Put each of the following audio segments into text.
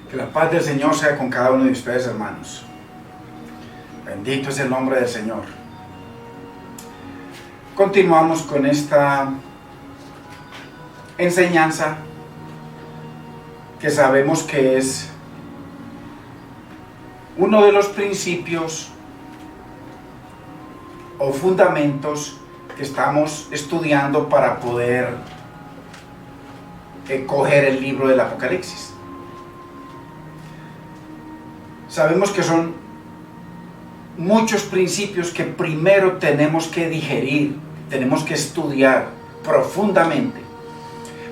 Que la paz del Señor sea con cada uno de ustedes, hermanos. Bendito es el nombre del Señor. Continuamos con esta enseñanza que sabemos que es uno de los principios o fundamentos que estamos estudiando para poder coger el libro del Apocalipsis. Sabemos que son muchos principios que primero tenemos que digerir, tenemos que estudiar profundamente,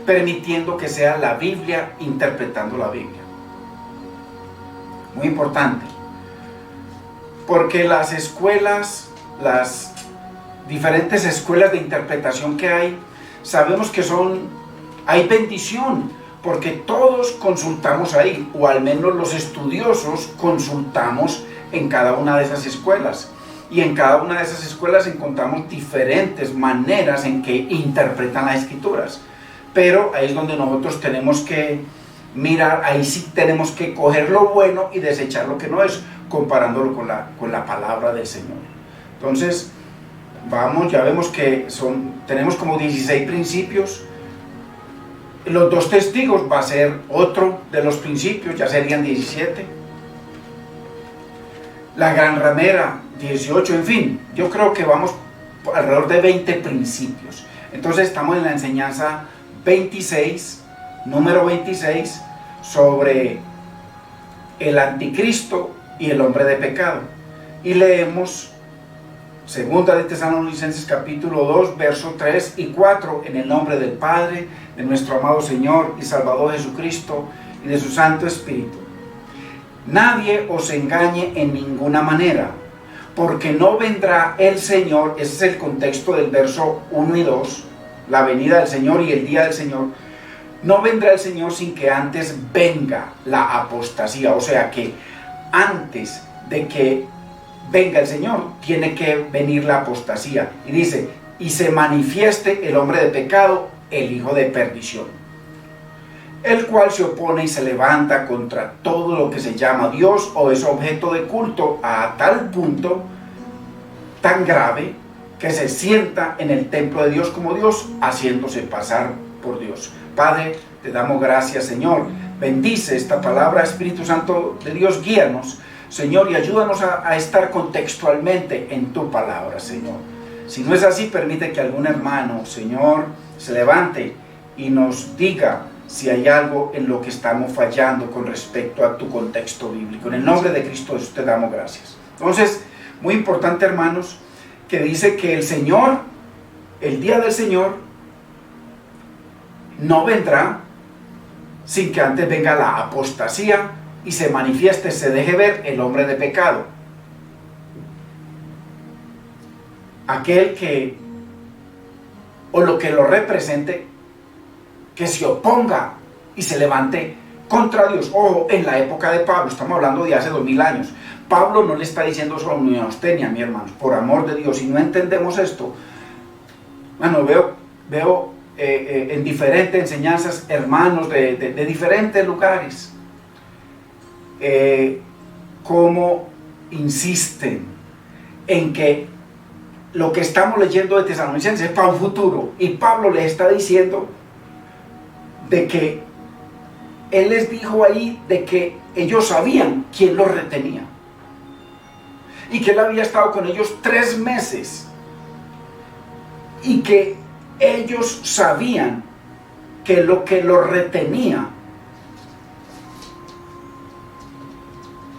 permitiendo que sea la Biblia interpretando la Biblia. Muy importante, porque las escuelas, las diferentes escuelas de interpretación que hay, sabemos que hay bendición, porque todos consultamos ahí, o al menos los estudiosos consultamos en cada una de esas escuelas. Y en cada una de esas escuelas encontramos diferentes maneras en que interpretan las escrituras. Pero ahí es donde nosotros tenemos que mirar, ahí sí tenemos que coger lo bueno y desechar lo que no es, comparándolo con la palabra del Señor. Entonces, ya vemos que tenemos como 16 principios. Los 2 testigos va a ser otro de los principios, ya serían 17. La gran ramera, 18, en fin, yo creo que vamos alrededor de 20 principios. Entonces estamos en la enseñanza 26, número 26, sobre el anticristo y el hombre de pecado. Y leemos Segunda de Tesalonicenses capítulo 2, versos 3 y 4, en el nombre del Padre, de nuestro amado Señor y Salvador Jesucristo y de su Santo Espíritu. Nadie os engañe en ninguna manera, porque no vendrá el Señor, ese es el contexto del verso 1 y 2, la venida del Señor y el día del Señor. No vendrá el Señor sin que antes venga la apostasía, o sea que antes de que venga el Señor, tiene que venir la apostasía. Y dice, y se manifieste el hombre de pecado, el hijo de perdición, el cual se opone y se levanta contra todo lo que se llama Dios o es objeto de culto, a tal punto tan grave que se sienta en el templo de Dios como Dios, haciéndose pasar por Dios. Padre, te damos gracias, Señor. Bendice esta palabra, Espíritu Santo de Dios, guíanos, Señor, y ayúdanos a estar contextualmente en tu palabra, Señor. Si no es así, permite que algún hermano, Señor, se levante y nos diga si hay algo en lo que estamos fallando con respecto a tu contexto bíblico. En el nombre de Cristo Jesús te damos gracias. Entonces, muy importante, hermanos, que dice que el Señor, el día del Señor, no vendrá sin que antes venga la apostasía y se manifieste, se deje ver el hombre de pecado. Aquel que, o lo que lo represente, que se oponga y se levante contra Dios. Ojo, en la época de Pablo, estamos hablando de hace 2000 años. Pablo no le está diciendo eso a usted ni a mi hermano, por amor de Dios. Si no entendemos esto, bueno, veo en diferentes enseñanzas hermanos de diferentes lugares, cómo insisten en que lo que estamos leyendo de Tesalonicenses es para un futuro, y Pablo les está diciendo de que él les dijo ahí de que ellos sabían quién los retenía y que él había estado con ellos 3 meses y que ellos sabían que lo que los retenía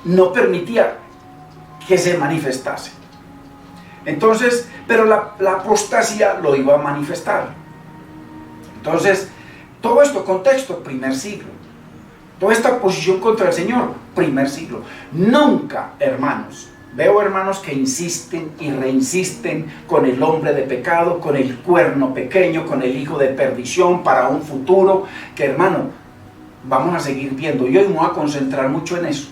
no permitía que se manifestase. Entonces, pero la apostasía lo iba a manifestar. Entonces, todo esto, contexto, primer siglo. Toda esta posición contra el Señor, primer siglo. Nunca, hermanos, veo hermanos que insisten y reinsisten con el hombre de pecado, con el cuerno pequeño, con el hijo de perdición para un futuro, que hermano, vamos a seguir viendo. Y hoy me voy a concentrar mucho en eso.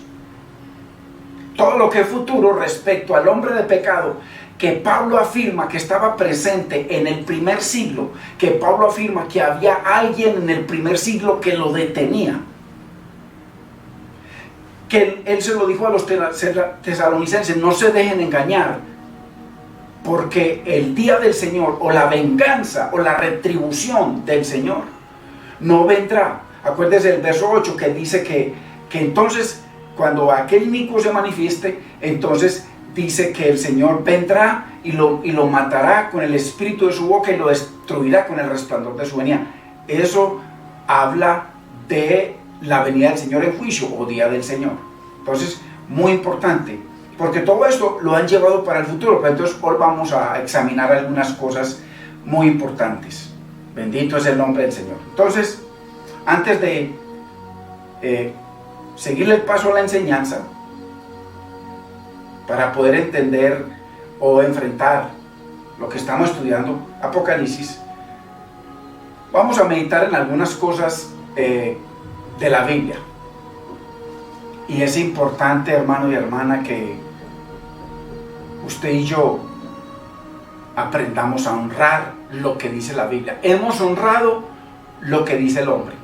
Todo lo que es futuro respecto al hombre de pecado, que Pablo afirma que estaba presente en el primer siglo, que Pablo afirma que había alguien en el primer siglo que lo detenía. que él se lo dijo a los tesalonicenses: no se dejen engañar, porque el día del Señor, o la venganza, o la retribución del Señor, no vendrá. Acuérdese del verso 8 que dice que entonces, cuando aquel inicuo se manifieste, entonces dice que el Señor vendrá y lo matará con el espíritu de su boca y lo destruirá con el resplandor de su venida. Eso habla de la venida del Señor en juicio, o día del Señor. Entonces, muy importante, porque todo esto lo han llevado para el futuro. Pero entonces hoy vamos a examinar algunas cosas muy importantes. Bendito es el nombre del Señor. Entonces, antes de seguirle el paso a la enseñanza, para poder entender o enfrentar lo que estamos estudiando, Apocalipsis, vamos a meditar en algunas cosas de la Biblia. Y es importante, hermano y hermana, que usted y yo aprendamos a honrar lo que dice la Biblia. Hemos honrado lo que dice el hombre.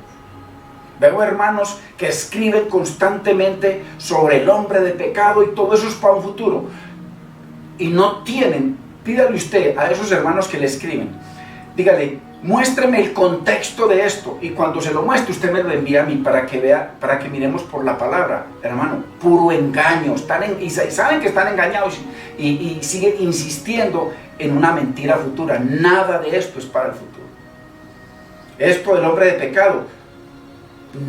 Veo hermanos que escriben constantemente sobre el hombre de pecado, y todo eso es para un futuro, y no tienen. Pídale usted a esos hermanos que le escriben, dígale: muéstreme el contexto de esto, y cuando se lo muestre usted me lo envía a mí para que vea, para que miremos por la palabra. Hermano, puro engaño. Y saben que están engañados y siguen insistiendo en una mentira futura. Nada de esto es para el futuro. Esto del hombre de pecado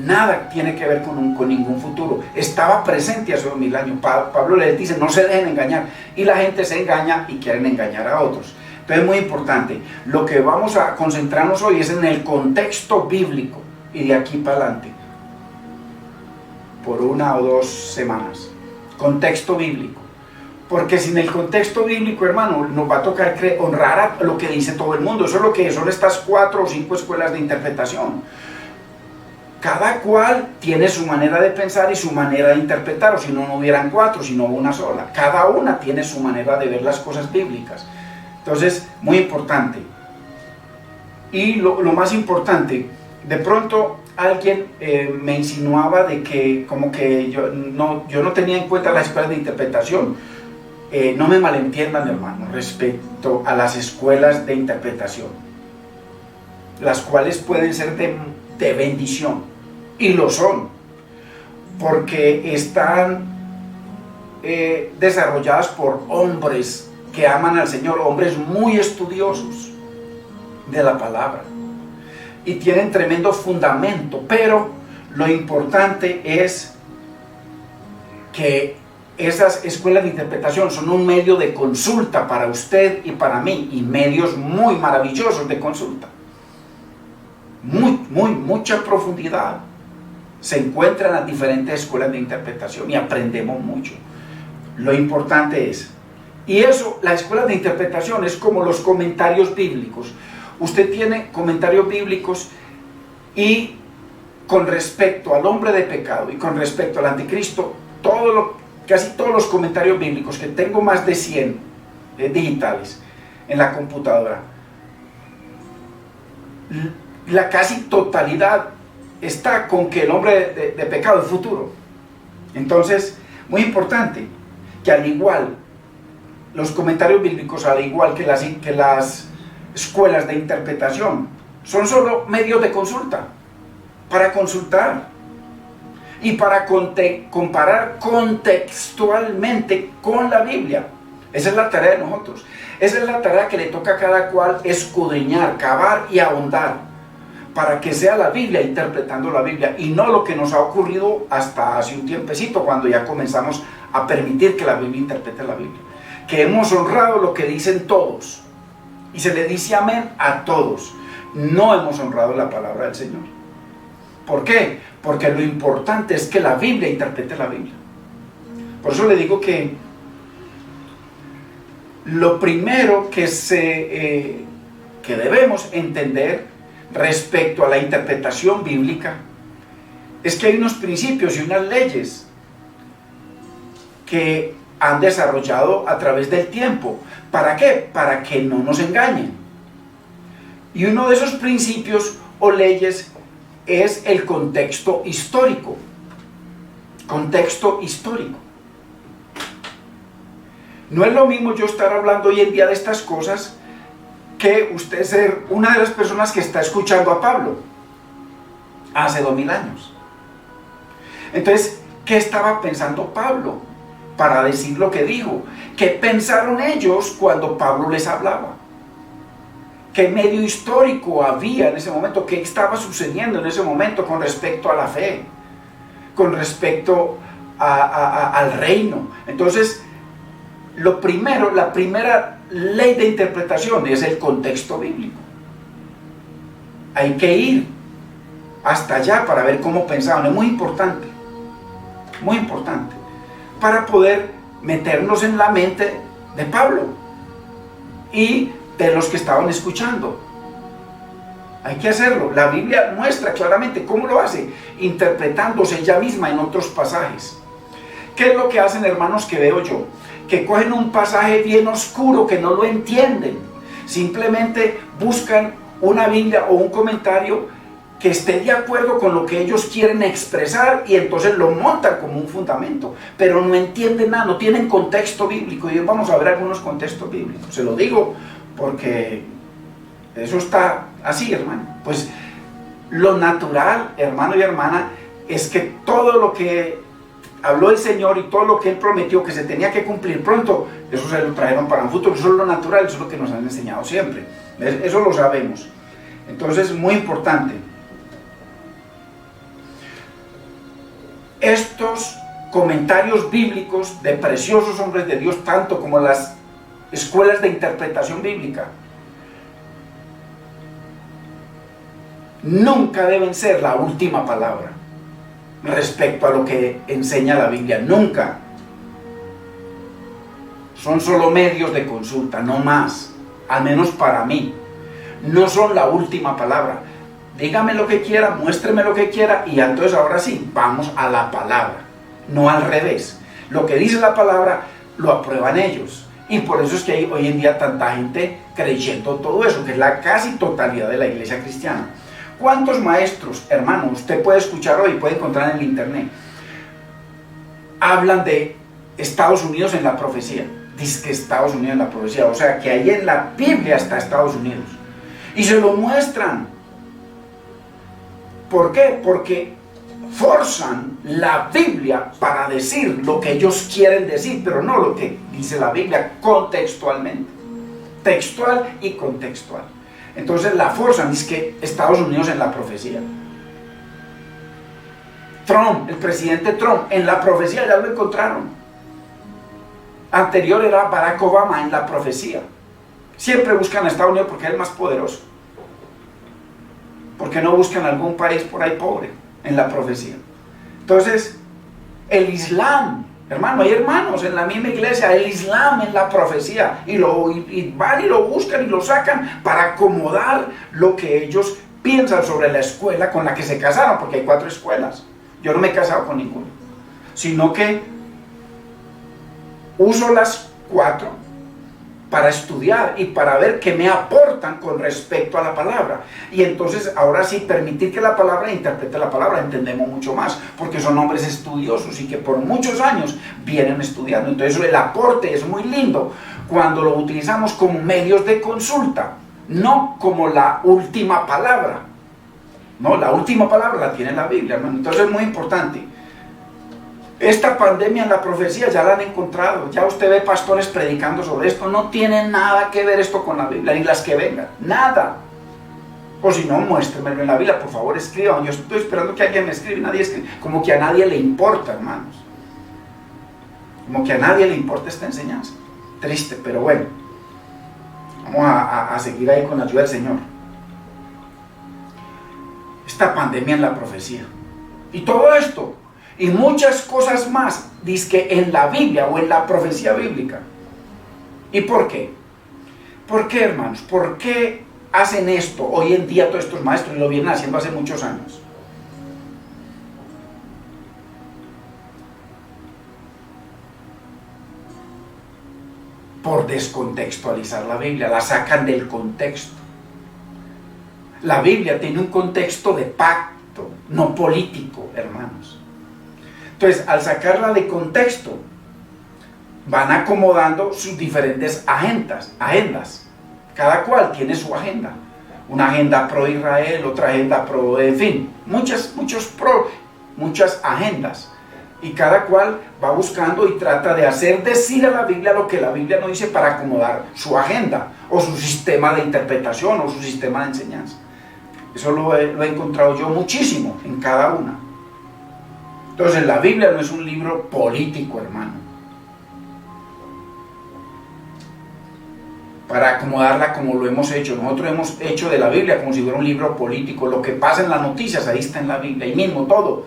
nada tiene que ver con ningún futuro. Estaba presente hace 2000 años. Pablo les dice: no se dejen engañar. Y la gente se engaña y quieren engañar a otros. Entonces es muy importante. Lo que vamos a concentrarnos hoy es en el contexto bíblico, y de aquí para adelante, por 1 o 2 semanas. Contexto bíblico. Porque sin el contexto bíblico, hermano, nos va a tocar honrar a lo que dice todo el mundo. Eso es lo que son estas 4 o 5 escuelas de interpretación. Cada cual tiene su manera de pensar y su manera de interpretar, o si no, no hubieran 4, sino una sola. Cada una tiene su manera de ver las cosas bíblicas. Entonces, muy importante. Y lo más importante, de pronto alguien me insinuaba de que como que yo no tenía en cuenta las escuelas de interpretación. No me malentiendan, hermano, respecto a las escuelas de interpretación, las cuales pueden ser de bendición. Y lo son, porque están desarrolladas por hombres que aman al Señor, hombres muy estudiosos de la palabra, y tienen tremendo fundamento. Pero lo importante es que esas escuelas de interpretación son un medio de consulta para usted y para mí, y medios muy maravillosos de consulta. Mucha profundidad se encuentra en las diferentes escuelas de interpretación, y aprendemos mucho. Lo importante es, y eso, las escuelas de interpretación es como los comentarios bíblicos. Usted tiene comentarios bíblicos, y con respecto al hombre de pecado y con respecto al anticristo, casi todos los comentarios bíblicos, que tengo más de 100 digitales en la computadora, la casi totalidad está con que el hombre de pecado es futuro. Entonces, muy importante que, al igual, los comentarios bíblicos, al igual que las escuelas de interpretación, son solo medios de consulta, para consultar y para comparar contextualmente con la Biblia. Esa es la tarea de nosotros. Esa es la tarea que le toca a cada cual: escudriñar, cavar y ahondar, para que sea la Biblia interpretando la Biblia, y no lo que nos ha ocurrido hasta hace un tiempecito, cuando ya comenzamos a permitir que la Biblia interprete la Biblia, que hemos honrado lo que dicen todos, y se le dice amén a todos. No hemos honrado la palabra del Señor. ¿Por qué? Porque lo importante es que la Biblia interprete la Biblia. Por eso le digo que lo primero que debemos entender respecto a la interpretación bíblica es que hay unos principios y unas leyes que han desarrollado a través del tiempo. ¿Para qué? Para que no nos engañen. Y uno de esos principios o leyes es el contexto histórico. Contexto histórico. No es lo mismo yo estar hablando hoy en día de estas cosas que usted ser una de las personas que está escuchando a Pablo hace 2000 años. Entonces, ¿qué estaba pensando Pablo para decir lo que dijo? ¿Qué pensaron ellos cuando Pablo les hablaba? ¿Qué medio histórico había en ese momento? ¿Qué estaba sucediendo en ese momento con respecto a la fe? Con respecto al reino. Entonces, la primera ley de interpretación es el contexto bíblico. Hay que ir hasta allá para ver cómo pensaban. Es muy importante, para poder meternos en la mente de Pablo y de los que estaban escuchando. Hay que hacerlo. La Biblia muestra claramente cómo lo hace, interpretándose ella misma en otros pasajes. ¿Qué es lo que hacen, hermanos, que veo yo? Que cogen un pasaje bien oscuro que no lo entienden, simplemente buscan una Biblia o un comentario que esté de acuerdo con lo que ellos quieren expresar y entonces lo montan como un fundamento, pero no entienden nada, no tienen contexto bíblico. Y vamos a ver algunos contextos bíblicos. Se lo digo porque eso está así, hermano. Pues lo natural, hermano y hermana, es que todo lo que habló el Señor y todo lo que Él prometió que se tenía que cumplir pronto, eso se lo trajeron para un futuro. Eso es lo natural, eso es lo que nos han enseñado siempre. Eso lo sabemos. Entonces es muy importante. Estos comentarios bíblicos de preciosos hombres de Dios, tanto como las escuelas de interpretación bíblica, nunca deben ser la última palabra respecto a lo que enseña la Biblia. Nunca. Son solo medios de consulta, no más. Al menos para mí. No son la última palabra. Dígame lo que quiera, muéstreme lo que quiera y entonces ahora sí, vamos a la palabra. No al revés. Lo que dice la palabra lo aprueban ellos. Y por eso es que hay hoy en día tanta gente creyendo todo eso, que es la casi totalidad de la iglesia cristiana. ¿Cuántos maestros, hermano, usted puede escuchar hoy, puede encontrar en el internet, hablan de Estados Unidos en la profecía? Dice que Estados Unidos en la profecía, o sea que ahí en la Biblia está Estados Unidos. Y se lo muestran. ¿Por qué? Porque forzan la Biblia para decir lo que ellos quieren decir, pero no lo que dice la Biblia contextualmente. Textual y contextual. Entonces la forzan, dice que Estados Unidos en la profecía. Trump, el presidente Trump, en la profecía ya lo encontraron. Anterior era Barack Obama en la profecía. Siempre buscan a Estados Unidos porque es el más poderoso. ¿Por qué no buscan algún país por ahí pobre en la profecía? Entonces, el Islam, hermano, hay hermanos en la misma iglesia, el Islam en la profecía, y van y lo buscan y lo sacan para acomodar lo que ellos piensan sobre la escuela con la que se casaron, porque hay 4 escuelas. Yo no me he casado con ninguna, sino que uso las 4 para estudiar y para ver qué me aportan con respecto a la palabra. Y entonces, ahora sí, permitir que la palabra interprete la palabra, entendemos mucho más, porque son hombres estudiosos y que por muchos años vienen estudiando. Entonces, el aporte es muy lindo cuando lo utilizamos como medios de consulta, no como la última palabra. No, la última palabra la tiene la Biblia, hermano. Entonces, es muy importante. Esta pandemia en la profecía ya la han encontrado. Ya usted ve pastores predicando sobre esto. No tiene nada que ver esto con la Biblia, ni las que vengan. Nada. O si no, muéstremelo en la Biblia, por favor, escriban. Yo estoy esperando que alguien me escriba y nadie escribe. Como que a nadie le importa, hermanos. Como que a nadie le importa esta enseñanza. Triste, pero bueno. Vamos a seguir ahí con la ayuda del Señor. Esta pandemia en la profecía. Y todo esto y muchas cosas más, dice que en la Biblia o en la profecía bíblica. ¿Y por qué? ¿Por qué, hermanos? ¿Por qué hacen esto hoy en día todos estos maestros y lo vienen haciendo hace muchos años? Por descontextualizar la Biblia, la sacan del contexto. La Biblia tiene un contexto de pacto, no político, hermanos. Entonces, al sacarla de contexto, van acomodando sus diferentes agendas. Cada cual tiene su agenda. Una agenda pro Israel, otra agenda pro, en fin, muchas agendas. Y cada cual va buscando y trata de hacer decir a la Biblia lo que la Biblia no dice para acomodar su agenda, o su sistema de interpretación, o su sistema de enseñanza. Eso lo he encontrado yo muchísimo en cada una. Entonces, la Biblia no es un libro político, hermano, para acomodarla como lo hemos hecho. Nosotros hemos hecho de la Biblia como si fuera un libro político. Lo que pasa en las noticias, ahí está en la Biblia, ahí mismo todo.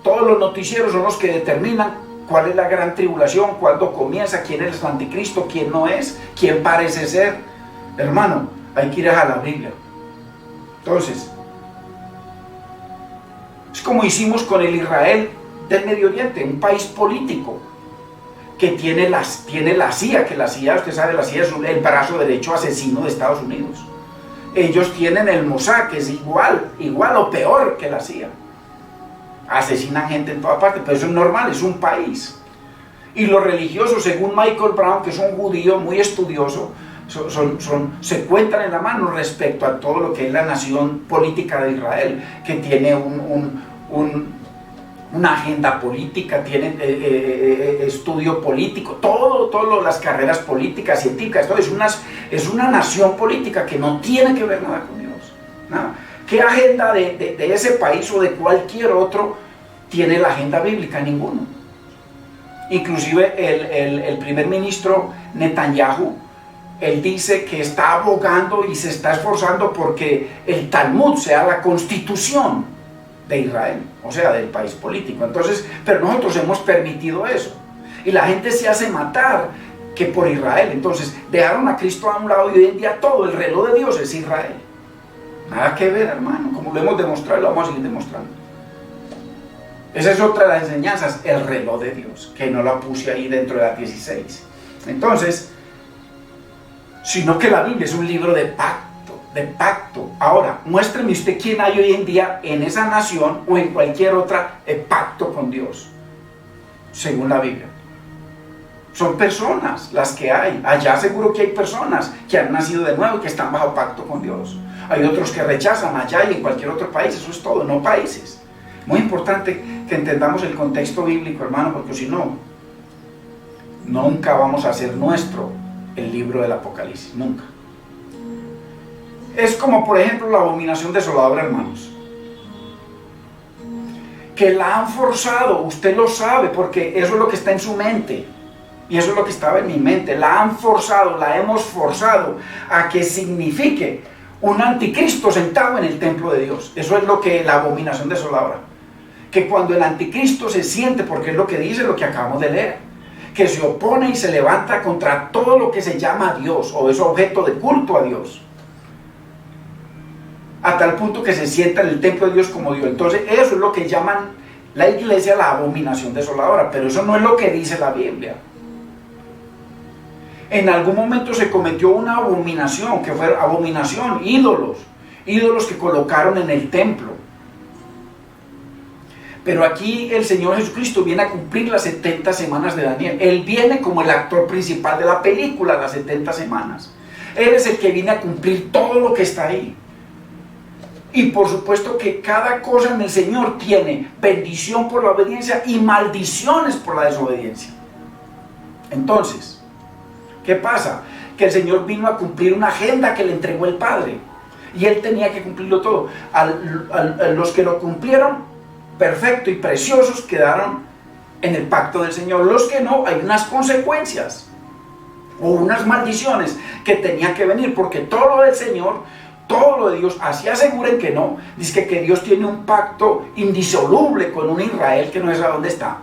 Todos los noticieros son los que determinan cuál es la gran tribulación, cuándo comienza, quién es el anticristo, quién no es, quién parece ser. Hermano, hay que ir a la Biblia. Entonces, es como hicimos con el Israel del Medio Oriente, un país político que tiene la CIA, que la CIA, usted sabe, la CIA es el brazo derecho asesino de Estados Unidos. Ellos tienen el Mossad, que es igual o peor que la CIA. Asesinan gente en toda parte, pero eso es normal, es un país. Y los religiosos, según Michael Brown, que es un judío muy estudioso, se encuentran en la mano respecto a todo lo que es la nación política de Israel, que tiene una agenda política, tiene estudio político, todas las carreras políticas, científicas, todo es una nación política que no tiene que ver nada con Dios, nada. ¿Qué agenda de ese país o de cualquier otro tiene la agenda bíblica? Ninguno. Inclusive el primer ministro Netanyahu, él dice que está abogando y se está esforzando porque el Talmud sea la constitución de Israel, o sea, del país político. Entonces, pero nosotros hemos permitido eso. Y la gente se hace matar que por Israel. Entonces, dejaron a Cristo a un lado y hoy en día todo el reloj de Dios es Israel. Nada que ver, hermano, como lo hemos demostrado y lo vamos a seguir demostrando. Esa es otra de las enseñanzas, el reloj de Dios, que no la puse ahí dentro de las 16. Entonces, sino que la Biblia es un libro de pacto. Ahora, muéstreme usted quién hay hoy en día en esa nación o en cualquier otra pacto con Dios, según la Biblia. Son personas las que hay. Allá seguro que hay personas que han nacido de nuevo y que están bajo pacto con Dios. Hay otros que rechazan allá y en cualquier otro país. Eso es todo, no países. Muy importante que entendamos el contexto bíblico, hermano, porque si no, nunca vamos a hacer nuestro el libro del Apocalipsis, nunca. Es como, por ejemplo, la abominación desoladora, hermanos, que la han forzado, usted lo sabe, porque eso es lo que está en su mente. Y eso es lo que estaba en mi mente. La han forzado, la hemos forzado a que signifique un anticristo sentado en el templo de Dios. Eso es lo que la abominación desoladora. Que cuando el anticristo se siente, porque es lo que dice, lo que acabamos de leer, que se opone y se levanta contra todo lo que se llama Dios o es objeto de culto a Dios, a tal punto que se sienta en el templo de Dios como Dios. Entonces eso es lo que llaman la iglesia la abominación desoladora, pero eso no es lo que dice la Biblia. En algún momento se cometió una abominación, que fue abominación, ídolos que colocaron en el templo. Pero aquí el Señor Jesucristo viene a cumplir las 70 semanas de Daniel. Él viene como el actor principal de la película, las 70 semanas. Él es el que viene a cumplir todo lo que está ahí. Y por supuesto que cada cosa en el Señor tiene bendición por la obediencia y maldiciones por la desobediencia. Entonces, ¿qué pasa? Que el Señor vino a cumplir una agenda que le entregó el Padre. Y Él tenía que cumplirlo todo. A los que lo cumplieron, perfecto y preciosos, quedaron en el pacto del Señor. Los que no, hay unas consecuencias o unas maldiciones que tenían que venir, porque todo lo del Señor, todo lo de Dios, así aseguren que no, dice que Dios tiene un pacto indisoluble con un Israel que no sé a dónde está.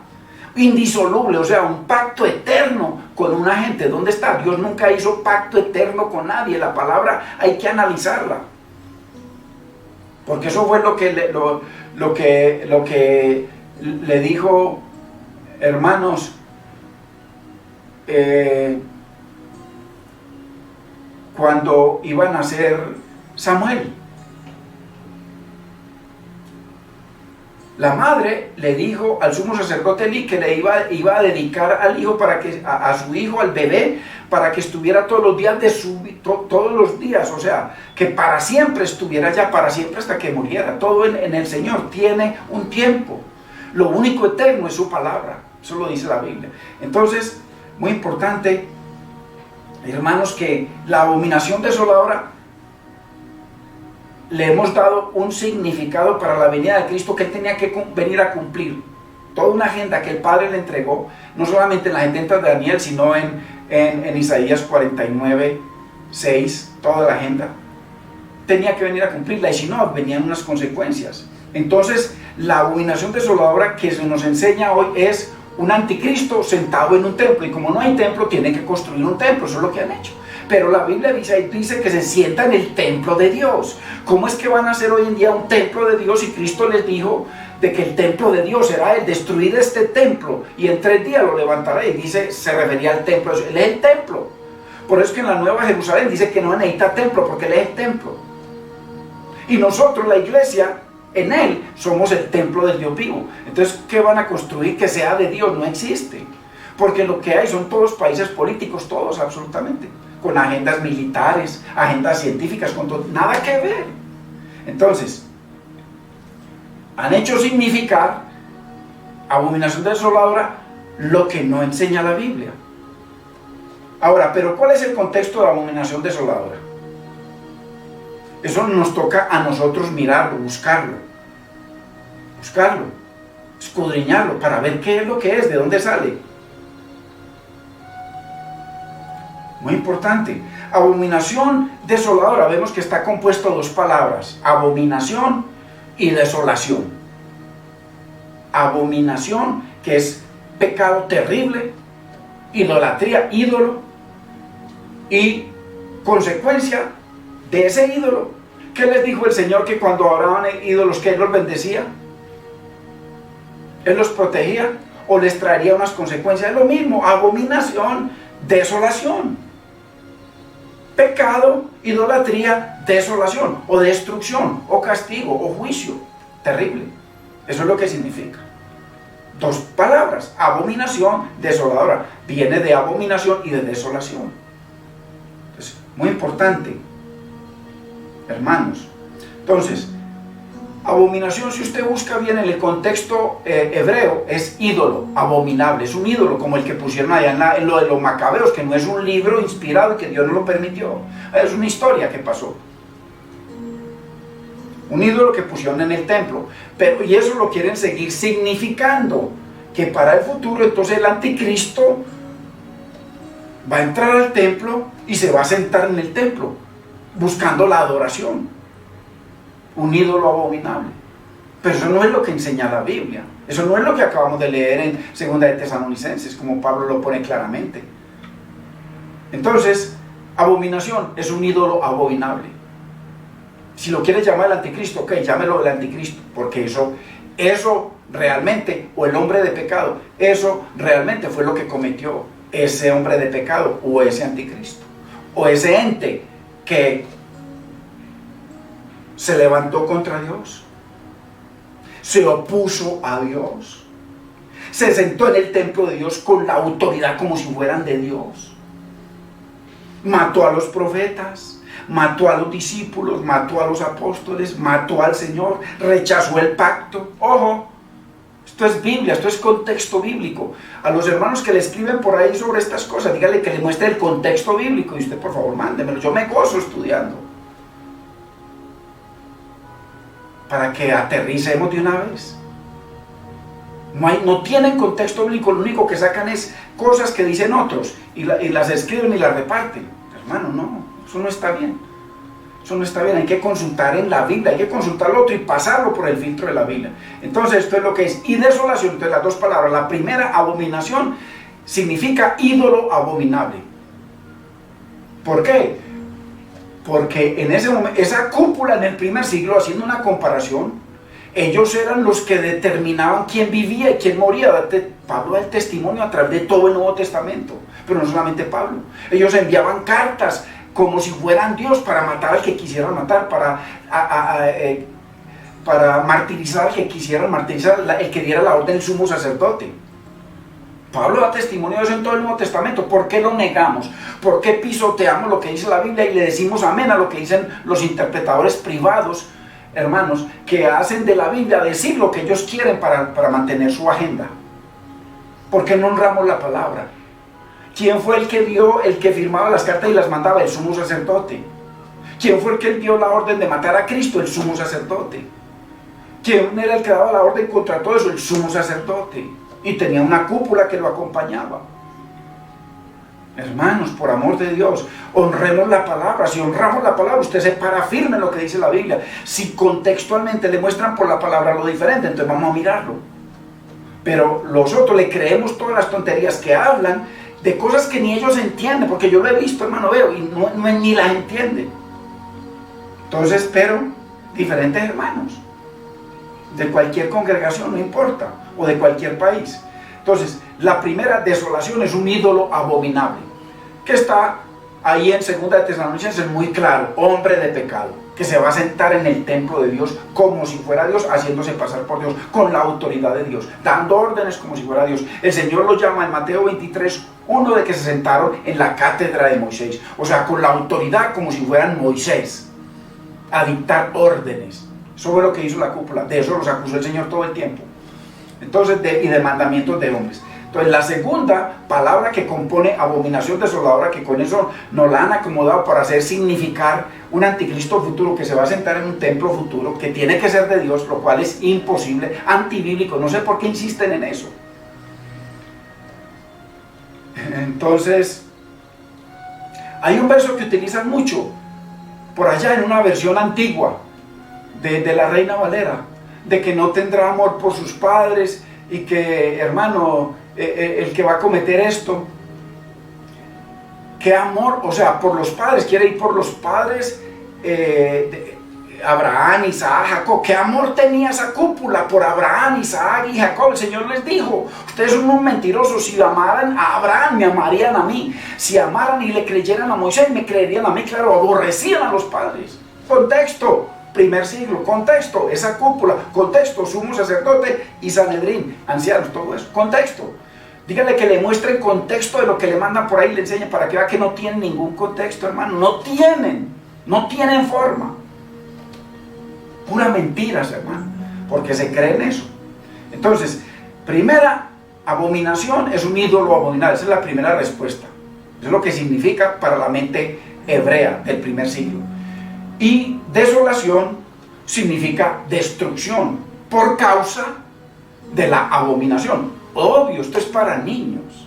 Indisoluble, o sea, un pacto eterno con una gente. ¿Dónde está? Dios nunca hizo pacto eterno con nadie. La palabra hay que analizarla, porque eso fue lo que le dijo, hermanos, cuando iba a nacer Samuel. La madre le dijo al sumo sacerdote Elí que le iba a dedicar al hijo a su hijo, al bebé, para que estuviera todos los días todos los días, o sea, que para siempre estuviera ya, para siempre hasta que muriera. Todo en el Señor tiene un tiempo. Lo único eterno es su palabra, eso lo dice la Biblia. Entonces, muy importante, hermanos, que la abominación desoladora le hemos dado un significado para la venida de Cristo que él tenía que venir a cumplir. Toda una agenda que el Padre le entregó, no solamente en las 70 de Daniel, sino en Isaías 49, 6, toda la agenda. Tenía que venir a cumplirla, y si no, venían unas consecuencias. Entonces, la abominación desoladora que se nos enseña hoy es un anticristo sentado en un templo, y como no hay templo, tienen que construir un templo, eso es lo que han hecho. Pero la Biblia dice que se sienta en el templo de Dios. ¿Cómo es que van a hacer hoy en día un templo de Dios si Cristo les dijo de que el templo de Dios era el destruir este templo y en 3 días lo levantará? Y dice, se refería al templo, él es el templo. Por eso es que en la Nueva Jerusalén dice que no necesita templo, porque él es el templo. Y nosotros, la iglesia, en él somos el templo del Dios vivo. Entonces, ¿qué van a construir que sea de Dios? No existe. Porque lo que hay son todos países políticos, todos absolutamente, con agendas militares, agendas científicas, con todo, nada que ver. Entonces, han hecho significar abominación desoladora lo que no enseña la Biblia. Ahora, pero ¿cuál es el contexto de la abominación desoladora? Eso nos toca a nosotros mirarlo, buscarlo, escudriñarlo para ver qué es lo que es, de dónde sale. Muy importante. Abominación desoladora, vemos que está compuesto de 2 palabras: abominación y desolación. Abominación, que es pecado terrible, idolatría, ídolo, y consecuencia de ese ídolo. ¿Qué les dijo el Señor? Que cuando adoraban ídolos, que Él los bendecía, Él los protegía, o les traería unas consecuencias. Es lo mismo, abominación, desolación. Pecado, idolatría, desolación, o destrucción, o castigo, o juicio. Terrible. Eso es lo que significa. 2 palabras, abominación, desoladora. Viene de abominación y de desolación. Entonces, muy importante, hermanos. Entonces, abominación, si usted busca bien en el contexto hebreo, es ídolo, abominable. Es un ídolo como el que pusieron allá en lo de los macabeos, que no es un libro inspirado y que Dios no lo permitió. Es una historia que pasó. Un ídolo que pusieron en el templo. Y eso lo quieren seguir significando, que para el futuro entonces el anticristo va a entrar al templo y se va a sentar en el templo, buscando la adoración. Un ídolo abominable. Pero eso no es lo que enseña la Biblia. Eso no es lo que acabamos de leer en 2 de Tesalonicenses, como Pablo lo pone claramente. Entonces, abominación es un ídolo abominable. Si lo quieres llamar el anticristo, ok, llámelo el anticristo, porque eso realmente, o el hombre de pecado, eso realmente fue lo que cometió ese hombre de pecado, o ese anticristo, o ese ente que se levantó contra Dios, se opuso a Dios, se sentó en el templo de Dios con la autoridad como si fueran de Dios, mató a los profetas, mató a los discípulos, mató a los apóstoles, mató al Señor, rechazó el pacto. Ojo, esto es Biblia, esto es contexto bíblico. A los hermanos que le escriben por ahí sobre estas cosas, díganle que le muestre el contexto bíblico, y usted por favor mándemelo, yo me gozo estudiando, para que aterricemos de una vez. No tienen contexto bíblico, lo único que sacan es cosas que dicen otros y las escriben y las reparten. Hermano, no, eso no está bien. Eso no está bien, hay que consultar en la Biblia, hay que consultar lo otro y pasarlo por el filtro de la Biblia. Entonces, esto es lo que es. Y desolación, entonces las 2 palabras. La primera, abominación, significa ídolo abominable. ¿Por qué? Porque en ese momento, esa cúpula en el primer siglo, haciendo una comparación, ellos eran los que determinaban quién vivía y quién moría. Pablo da el testimonio a través de todo el Nuevo Testamento, pero no solamente Pablo. Ellos enviaban cartas como si fueran Dios para matar al que quisieran matar, para martirizar al que quisieran martirizar, el que diera la orden del sumo sacerdote. Pablo da testimonio de eso en todo el Nuevo Testamento. ¿Por qué lo negamos? ¿Por qué pisoteamos lo que dice la Biblia y le decimos amén a lo que dicen los interpretadores privados, hermanos, que hacen de la Biblia decir lo que ellos quieren para mantener su agenda? ¿Por qué no honramos la palabra? ¿Quién fue el que firmaba las cartas y las mandaba? El sumo sacerdote. ¿Quién fue el que dio la orden de matar a Cristo? El sumo sacerdote. ¿Quién era el que daba la orden contra todo eso? El sumo sacerdote. Y tenía una cúpula que lo acompañaba. Hermanos, por amor de Dios, honremos la palabra. Si honramos la palabra, usted se para firme en lo que dice la Biblia. Si contextualmente le muestran por la palabra lo diferente, entonces vamos a mirarlo. Pero los otros le creemos todas las tonterías que hablan de cosas que ni ellos entienden, porque yo lo he visto, hermano, veo, y ni las entienden. Entonces, pero diferentes hermanos de cualquier congregación, no importa, o de cualquier país. Entonces, la primera, desolación, es un ídolo abominable, que está ahí en 2 de Tesalonicenses muy claro: hombre de pecado, que se va a sentar en el templo de Dios como si fuera Dios, haciéndose pasar por Dios, con la autoridad de Dios, dando órdenes como si fuera Dios. El Señor los llama en Mateo 23, uno de que se sentaron en la cátedra de Moisés, o sea, con la autoridad como si fueran Moisés, a dictar órdenes. Eso fue lo que hizo la cúpula, de eso los acusó el Señor todo el tiempo. Entonces, y de mandamientos de hombres. Entonces, la segunda palabra que compone abominación desoladora, que con eso nos la han acomodado para hacer significar un anticristo futuro que se va a sentar en un templo futuro, que tiene que ser de Dios, lo cual es imposible, antibíblico. No sé por qué insisten en eso. Entonces, hay un verso que utilizan mucho por allá en una versión antigua de la Reina Valera, de que no tendrá amor por sus padres y que, hermano, el que va a cometer esto, ¿qué amor? O sea, por los padres, quiere ir por los padres de Abraham, Isaac, Jacob. ¿Qué amor tenía esa cúpula por Abraham, Isaac y Jacob? El Señor les dijo: ustedes son unos mentirosos. Si amaran a Abraham, me amarían a mí. Si amaran y le creyeran a Moisés, me creerían a mí. Claro, aborrecían a los padres. Contexto: primer siglo. Contexto: esa cúpula. Contexto: sumo sacerdote y Sanedrín, ancianos, todo eso. Contexto: dígale que le muestren contexto de lo que le mandan por ahí, le enseñen para que vea que no tienen ningún contexto, hermano. No tienen forma. Puras mentiras, hermano, porque se creen eso. Entonces, primera abominación es un ídolo abominable. Esa es la primera respuesta. Eso es lo que significa para la mente hebrea del primer siglo. Y desolación significa destrucción por causa de la abominación. Obvio, esto es para niños.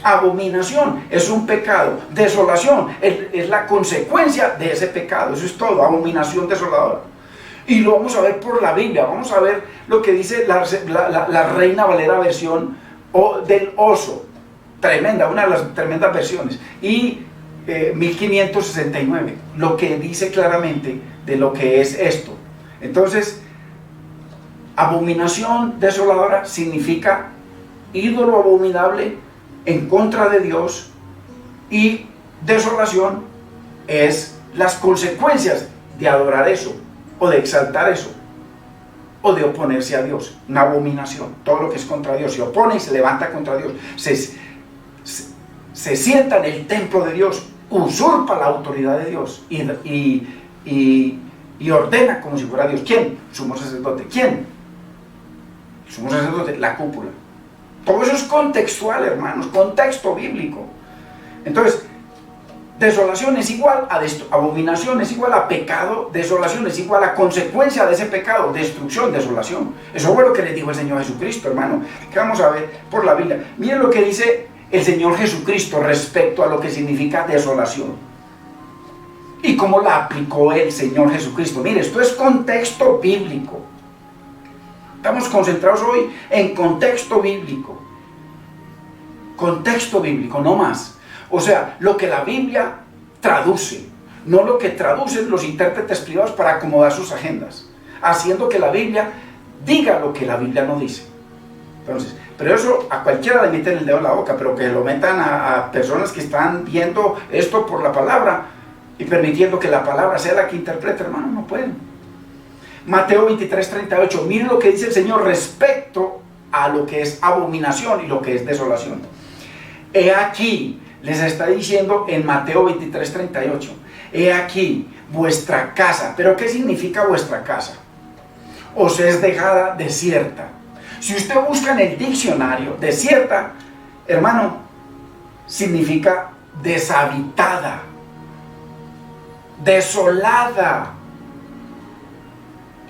Abominación es un pecado. Desolación es la consecuencia de ese pecado. Eso es todo. Abominación desoladora. Y lo vamos a ver por la Biblia. Vamos a ver lo que dice la Reina Valera versión del oso. Tremenda, una de las tremendas versiones. Y 1569, lo que dice claramente de lo que es esto. Entonces, abominación desoladora significa ídolo abominable en contra de Dios, y desolación es las consecuencias de adorar eso, o de exaltar eso, o de oponerse a Dios. Una abominación, todo lo que es contra Dios, se opone y se levanta contra Dios, se sienta en el templo de Dios, usurpa la autoridad de Dios y ordena como si fuera Dios. ¿Quién? Sumo sacerdote. ¿Quién? El sumo sacerdote, la cúpula. Todo eso es contextual, hermanos, contexto bíblico. Entonces, desolación es igual a abominación, es igual a pecado. Desolación es igual a consecuencia de ese pecado, destrucción, desolación. Eso fue lo que le dijo el Señor Jesucristo, hermano, que vamos a ver por la Biblia. Miren lo que dice el Señor Jesucristo respecto a lo que significa desolación y cómo la aplicó el Señor Jesucristo. Mire, esto es contexto bíblico. Estamos concentrados hoy en contexto bíblico. Contexto bíblico, no más. O sea, lo que la Biblia traduce, no lo que traducen los intérpretes privados para acomodar sus agendas, haciendo que la Biblia diga lo que la Biblia no dice. Entonces, pero eso a cualquiera le meten el dedo en la boca, pero que lo metan a personas que están viendo esto por la palabra y permitiendo que la palabra sea la que interprete, hermano, no pueden. Mateo 23, 38. Miren lo que dice el Señor respecto a lo que es abominación y lo que es desolación. He aquí, les está diciendo en Mateo 23, 38. He aquí vuestra casa. ¿Pero qué significa vuestra casa? Os es dejada desierta. Si usted busca en el diccionario, desierta, hermano, significa deshabitada, desolada,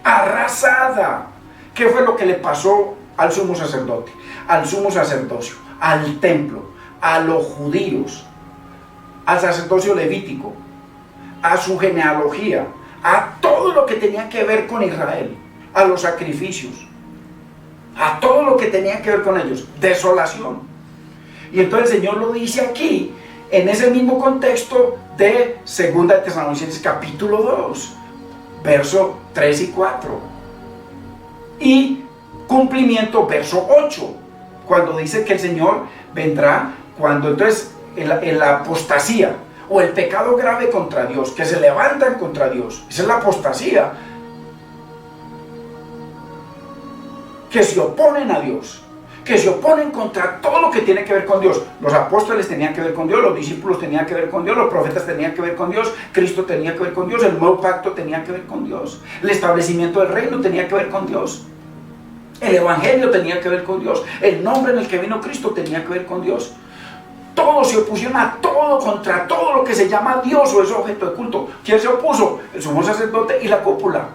arrasada. ¿Qué fue lo que le pasó al sumo sacerdote, al sumo sacerdocio, al templo, a los judíos, al sacerdocio levítico, a su genealogía, a todo lo que tenía que ver con Israel, a los sacrificios, a todo lo que tenía que ver con ellos? Desolación. Y entonces el Señor lo dice aquí, en ese mismo contexto de 2 de Tesalonicenses capítulo 2, verso 3 y 4. Y cumplimiento, verso 8, cuando dice que el Señor vendrá cuando entonces en la apostasía o el pecado grave contra Dios, que se levantan contra Dios, esa es la apostasía, que se oponen a Dios, que se oponen contra todo lo que tiene que ver con Dios. Los apóstoles tenían que ver con Dios, los discípulos tenían que ver con Dios, los profetas tenían que ver con Dios, Cristo tenía que ver con Dios, el nuevo pacto tenía que ver con Dios, el establecimiento del reino tenía que ver con Dios, el evangelio tenía que ver con Dios, el nombre en el que vino Cristo tenía que ver con Dios. Todos se opusieron a todo, contra todo lo que se llama Dios o es objeto de culto. ¿Quién se opuso? El sumo sacerdote y la cúpula.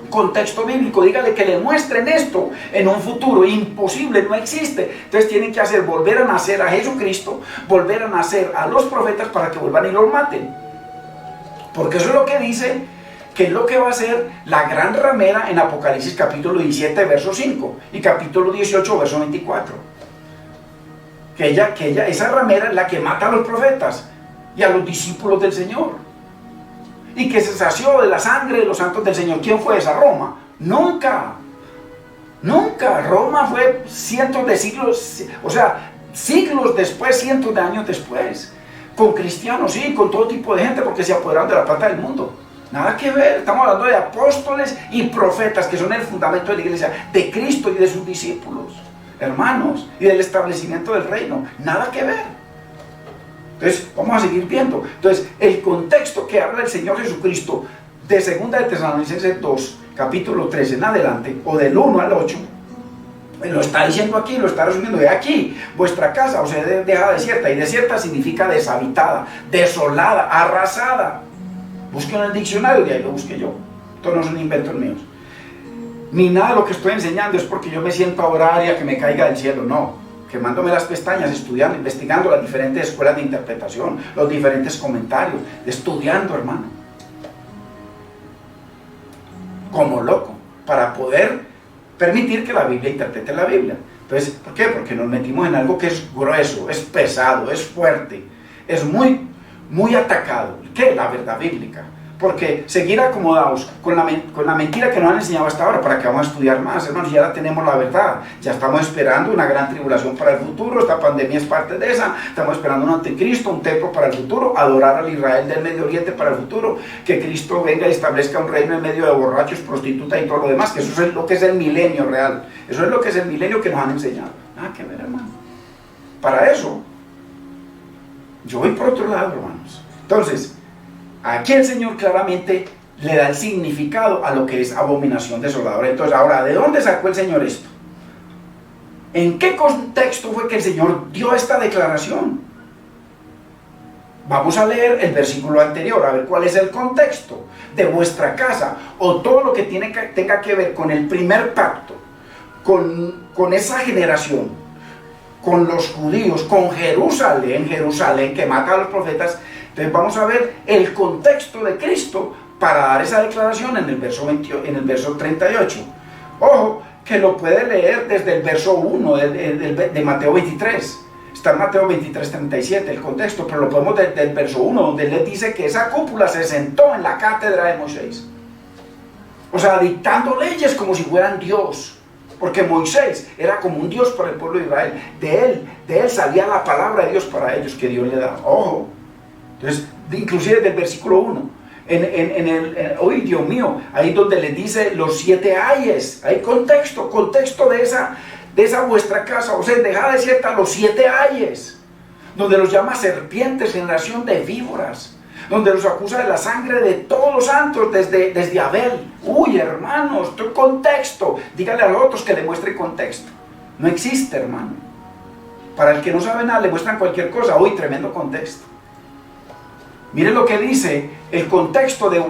Contexto bíblico, dígale que le muestren esto en un futuro imposible, no existe. Entonces tienen que hacer, volver a nacer a Jesucristo, volver a nacer a los profetas para que vuelvan y los maten. Porque eso es lo que dice, que es lo que va a ser la gran ramera en Apocalipsis capítulo 17, verso 5 y capítulo 18, verso 24. Esa ramera es la que mata a los profetas y a los discípulos del Señor. Y que se sació de la sangre de los santos del Señor. ¿Quién fue esa? Roma. Nunca. Nunca. Roma fue cientos de siglos, o sea, siglos después, cientos de años después. Con cristianos, sí, con todo tipo de gente, porque se apoderaron de la plata del mundo. Nada que ver. Estamos hablando de apóstoles y profetas, que son el fundamento de la iglesia, de Cristo y de sus discípulos, hermanos, y del establecimiento del reino. Nada que ver. Entonces, vamos a seguir viendo. Entonces, el contexto que habla el Señor Jesucristo de 2 de Tesalonicenses 2, capítulo 3 en adelante, o del 1 al 8, lo está diciendo aquí, lo está resumiendo. De aquí, vuestra casa os es dejada desierta, y desierta significa deshabitada, desolada, arrasada. Busquen en el diccionario, de ahí lo busqué yo. Esto no son inventos míos. Ni nada de lo que estoy enseñando es porque yo me siento a orar y a que me caiga del cielo, no. Quemándome las pestañas, estudiando, investigando las diferentes escuelas de interpretación, los diferentes comentarios, estudiando, hermano, como loco, para poder permitir que la Biblia interprete la Biblia. Entonces, ¿por qué? Porque nos metimos en algo que es grueso, es pesado, es fuerte, es muy atacado. ¿Qué? La verdad bíblica. Porque seguir acomodados con la mentira que nos han enseñado hasta ahora, ¿para que vamos a estudiar más, hermanos? Ya tenemos la verdad, ya estamos esperando una gran tribulación para el futuro, esta pandemia es parte de esa, estamos esperando un anticristo, un templo para el futuro, adorar al Israel del Medio Oriente para el futuro, que Cristo venga y establezca un reino en medio de borrachos, prostitutas y todo lo demás, que eso es lo que es el milenio real, eso es lo que es el milenio que nos han enseñado. Nada que ver, hermano. Para eso, yo voy por otro lado, hermanos. Entonces, aquí el Señor claramente le da el significado a lo que es abominación desoladora. Entonces, ahora, ¿de dónde sacó el Señor esto? ¿En qué contexto fue que el Señor dio esta declaración? Vamos a leer el versículo anterior, a ver cuál es el contexto de vuestra casa, o todo lo que tenga que ver con el primer pacto, con esa generación, con los judíos, con Jerusalén que mata a los profetas. Entonces vamos a ver el contexto de Cristo para dar esa declaración en el verso 38. Ojo, que lo puede leer desde el verso 1 de Mateo 23. Está en Mateo 23, 37 el contexto, pero lo podemos desde el verso 1, donde él dice que esa cúpula se sentó en la cátedra de Moisés. O sea, dictando leyes como si fueran Dios. Porque Moisés era como un Dios para el pueblo de Israel. De él salía la palabra de Dios para ellos que Dios le daba. Ojo. Entonces, inclusive desde el versículo 1, Uy, Dios mío, ahí donde les dice los 7 ayes, hay contexto de esa vuestra casa, o sea, dejada desierta los 7 ayes, donde los llama serpientes, generación de víboras, donde los acusa de la sangre de todos los santos desde Abel. Uy, hermanos, contexto. Dígale a los otros que le muestre contexto. No existe, hermano. Para el que no sabe nada le muestran cualquier cosa. Uy, tremendo contexto. Miren lo que dice el contexto de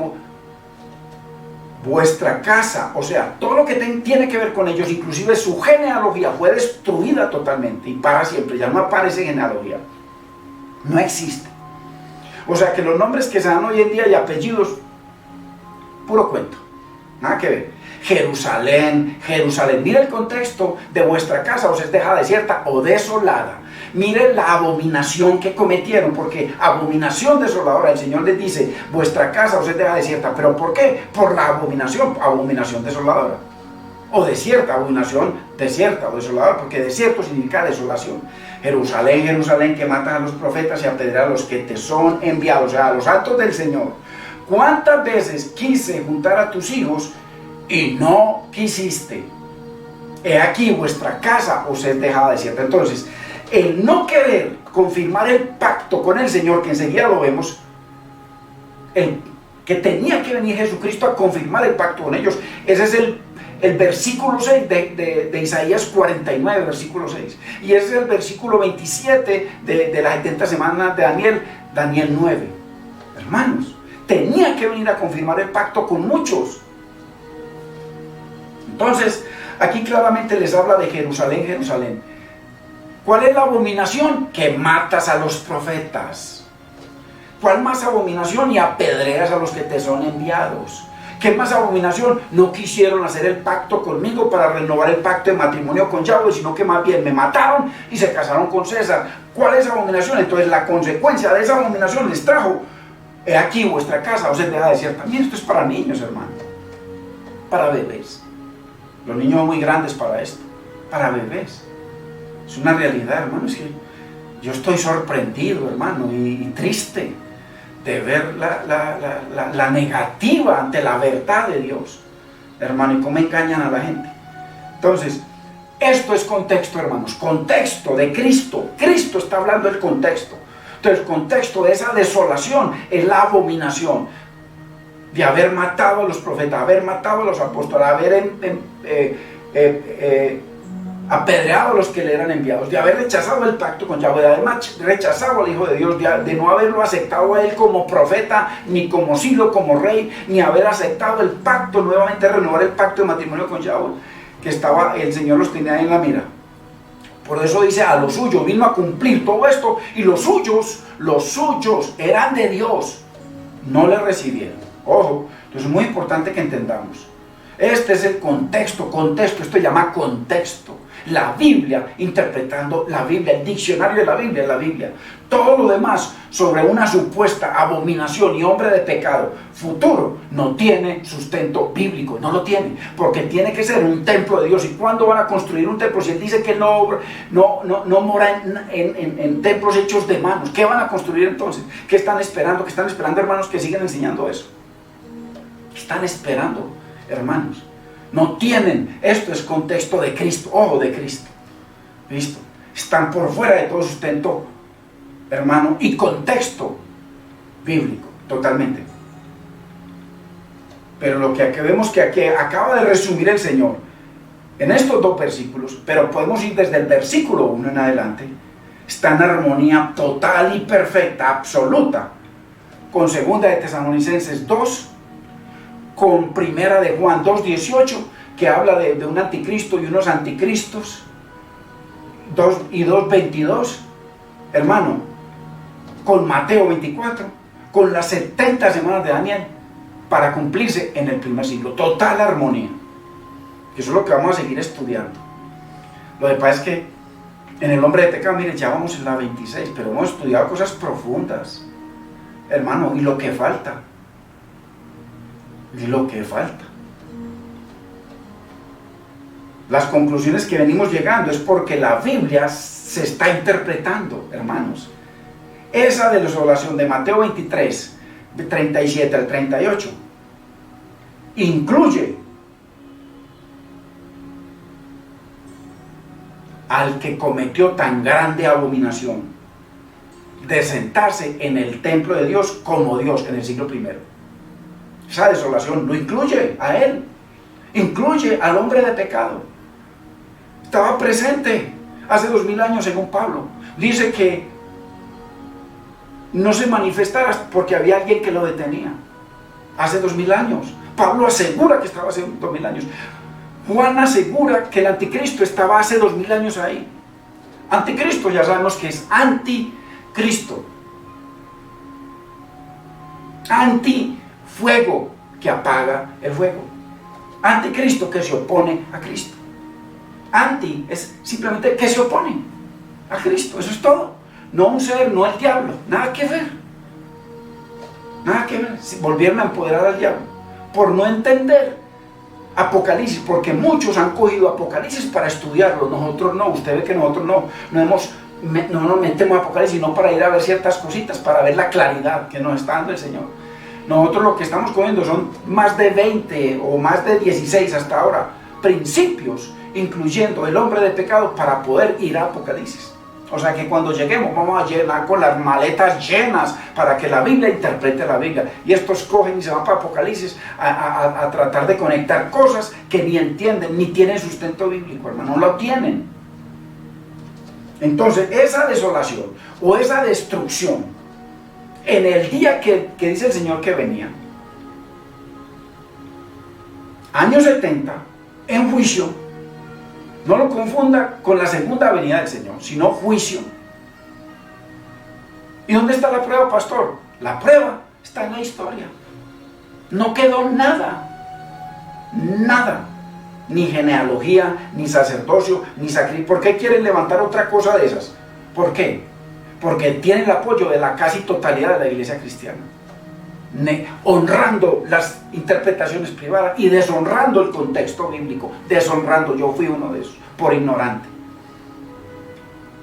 vuestra casa, o sea, todo lo que tiene que ver con ellos, inclusive su genealogía fue destruida totalmente y para siempre, ya no aparece genealogía, no existe. O sea que los nombres que se dan hoy en día y apellidos, puro cuento, nada que ver. Jerusalén, Jerusalén, mire el contexto de vuestra casa, os es dejada desierta o desolada. Miren la abominación que cometieron, porque abominación desoladora, el Señor les dice, vuestra casa os es dejada desierta. ¿Pero por qué? Por la abominación desoladora. O desierta, abominación desierta o desoladora, porque desierto significa desolación. Jerusalén, Jerusalén, que matan a los profetas y apedrean a los que te son enviados, o sea, a los altos del Señor. ¿Cuántas veces quise juntar a tus hijos y no quisiste? He aquí vuestra casa os es dejada desierta. Entonces, el no querer confirmar el pacto con el Señor, que enseguida lo vemos, que tenía que venir Jesucristo a confirmar el pacto con ellos. Ese es el versículo 6 de Isaías 49, versículo 6. Y ese es el versículo 27 de las 70 semanas de Daniel 9. Hermanos, tenía que venir a confirmar el pacto con muchos. Entonces, aquí claramente les habla de Jerusalén, Jerusalén. ¿Cuál es la abominación? Que matas a los profetas. ¿Cuál más abominación? Y apedreas a los que te son enviados. ¿Qué más abominación? No quisieron hacer el pacto conmigo para renovar el pacto de matrimonio con Yahweh, sino que más bien me mataron y se casaron con César. ¿Cuál es la abominación? Entonces la consecuencia de esa abominación les trajo, he aquí vuestra casa os es dejada desierta. Miren, esto es para niños, hermano, para bebés. Los niños son muy grandes para esto, para bebés. Es una realidad, hermano. Es que yo estoy sorprendido, hermano, y triste de ver la negativa ante la verdad de Dios, hermano, y cómo engañan a la gente. Entonces, esto es contexto, hermanos, contexto de Cristo. Cristo está hablando del contexto. Entonces, el contexto de esa desolación es la abominación de haber matado a los profetas, haber matado a los apóstoles, haber apedreado a los que le eran enviados, de haber rechazado el pacto con Yahweh, de haber rechazado al Hijo de Dios, de no haberlo aceptado a él como profeta, ni como Ciro, como rey, ni haber aceptado el pacto, nuevamente renovar el pacto de matrimonio con Yahweh, que el Señor los tenía en la mira. Por eso dice, a los suyos vino a cumplir todo esto, y los suyos eran de Dios, no le recibieron. Ojo, entonces es muy importante que entendamos. Este es el contexto, esto se llama contexto. La Biblia, interpretando la Biblia, el diccionario de la Biblia es la Biblia. Todo lo demás sobre una supuesta abominación y hombre de pecado futuro no tiene sustento bíblico, no lo tiene, porque tiene que ser un templo de Dios. ¿Y cuándo van a construir un templo? Si él dice que no mora en templos hechos de manos, ¿qué van a construir entonces? ¿Qué están esperando? ¿Qué están esperando, hermanos, que sigan enseñando eso? ¿Qué están esperando, hermanos? No tienen, esto es contexto de Cristo, ojo, de Cristo. ¿Listo? Están por fuera de todo sustento, hermano, y contexto bíblico, totalmente. Pero lo que vemos que aquí acaba de resumir el Señor en estos dos versículos, pero podemos ir desde el versículo 1 en adelante, está en armonía total y perfecta, absoluta, con 2 de Tesalonicenses 2, con 1 de Juan 2:18, que habla de un anticristo y unos anticristos, 2:22, hermano, con Mateo 24, con las 70 semanas de Daniel, para cumplirse en el primer siglo, total armonía. Eso es lo que vamos a seguir estudiando. Lo que pasa es que en el hombre de pecado, mire, ya vamos en la 26, pero hemos estudiado cosas profundas, hermano, y lo que falta. Las conclusiones que venimos llegando es porque la Biblia se está interpretando, hermanos. Esa desolación de Mateo 23, de 37 al 38. Incluye al que cometió tan grande abominación de sentarse en el templo de Dios como Dios en el siglo I. Esa desolación no incluye a él, incluye al hombre de pecado. Estaba presente hace 2000 años según Pablo. Dice que no se manifestara porque había alguien que lo detenía. Hace 2000 años. Pablo asegura que estaba hace 2000 años. Juan asegura que el anticristo estaba hace 2000 años ahí. Anticristo ya sabemos que es anticristo. Antifuego que apaga el fuego. Anticristo que se opone a Cristo. Anti es simplemente que se opone a Cristo, eso es todo. No un ser, no el diablo, nada que ver. Nada que ver. Si volvieron a empoderar al diablo por no entender Apocalipsis, porque muchos han cogido Apocalipsis para estudiarlo, nosotros no. Usted ve que nosotros no nos metemos a Apocalipsis, sino para ir a ver ciertas cositas, para ver la claridad que nos está dando el Señor. Nosotros lo que estamos cogiendo son más de 20 o más de 16 hasta ahora principios, incluyendo el hombre de pecado, para poder ir a Apocalipsis. O sea que cuando lleguemos vamos a llenar con las maletas llenas para que la Biblia interprete la Biblia. Y estos cogen y se van para Apocalipsis a tratar de conectar cosas que ni entienden, ni tienen sustento bíblico, hermano, no lo tienen. Entonces esa desolación o esa destrucción en el día que dice el Señor que venía, años 70, en juicio. No lo confunda con la segunda venida del Señor, sino juicio. ¿Y dónde está la prueba, pastor? La prueba está en la historia. No quedó nada. Nada. Ni genealogía, ni sacerdocio, ni sacrificio. ¿Por qué quieren levantar otra cosa de esas? ¿Por qué? Porque tienen el apoyo de la casi totalidad de la iglesia cristiana. Honrando las interpretaciones privadas y deshonrando el contexto bíblico, deshonrando. Yo fui uno de esos, por ignorante.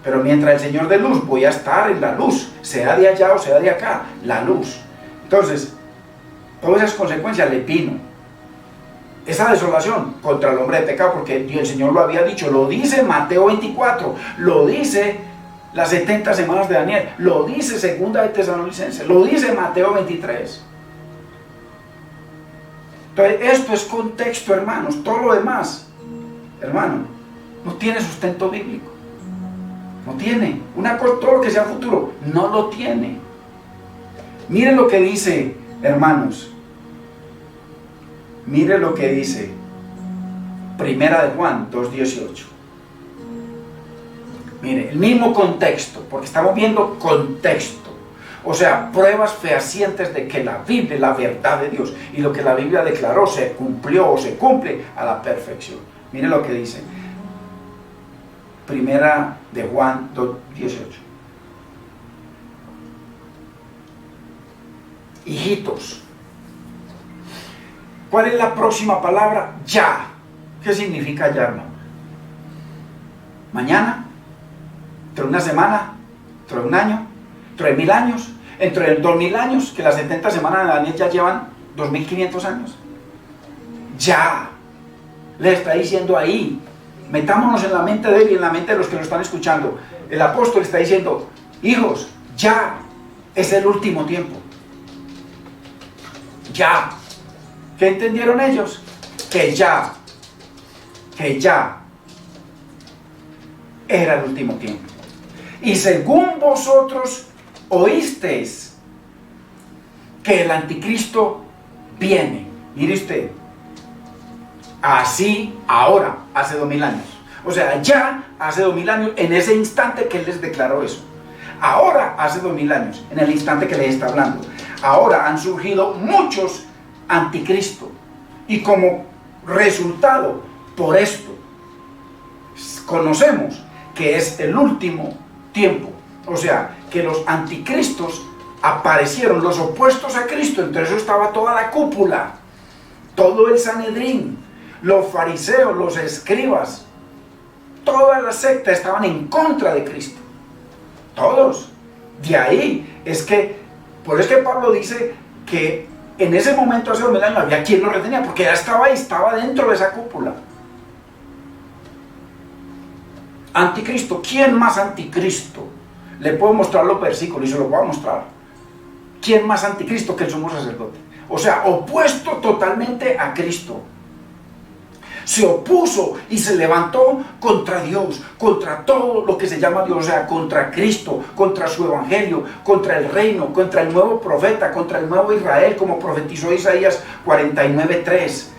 Pero mientras el Señor de luz, voy a estar en la luz, sea de allá o sea de acá, la luz. Entonces, todas esas consecuencias le vino esa desolación contra el hombre de pecado, porque el Señor lo había dicho, lo dice Mateo 24, lo dice las 70 semanas de Daniel, lo dice Segunda de Tesalonicenses, lo dice Mateo 23. Entonces esto es contexto, hermanos. Todo lo demás, hermano, no tiene sustento bíblico, no tiene una cosa. Todo lo que sea futuro no lo tiene. Miren lo que dice, hermanos, miren lo que dice Primera de Juan 2:18. Mire, el mismo contexto, porque estamos viendo contexto, o sea, pruebas fehacientes de que la Biblia es la verdad de Dios y lo que la Biblia declaró se cumplió o se cumple a la perfección. Mire lo que dice Primera de Juan 2:18. Hijitos, ¿cuál es la próxima palabra? Ya. ¿Qué significa ya, hermano? Mañana, dentro de una semana, dentro de un año, dentro de 1000 años, dentro de 2000 años, que las 70 semanas de Daniel ya llevan 2500 años. Ya. Le está diciendo ahí, metámonos en la mente de él y en la mente de los que lo están escuchando. El apóstol está diciendo, hijos, ya es el último tiempo. Ya. ¿Qué entendieron ellos? Que ya era el último tiempo. Y según vosotros oísteis que el anticristo viene. Mire usted, así ahora, hace 2000 años. O sea, ya hace 2000 años, en ese instante que él les declaró eso. Ahora, hace 2000 años, en el instante que les está hablando. Ahora han surgido muchos anticristos. Y como resultado, por esto, conocemos que es el último tiempo. O sea, que los anticristos aparecieron, los opuestos a Cristo. Entonces estaba toda la cúpula, todo el Sanedrín, los fariseos, los escribas, toda la secta estaban en contra de Cristo. Todos. De ahí es que, por eso es que Pablo dice que en ese momento, hace 2000 años, había quien lo retenía, porque ya estaba ahí, estaba dentro de esa cúpula. Anticristo, ¿quién más anticristo? Le puedo mostrar los versículos y se los voy a mostrar. ¿Quién más anticristo que el sumo sacerdote? O sea, opuesto totalmente a Cristo. Se opuso y se levantó contra Dios, contra todo lo que se llama Dios, o sea, contra Cristo, contra su evangelio, contra el reino, contra el nuevo profeta, contra el nuevo Israel, como profetizó Isaías 49:3.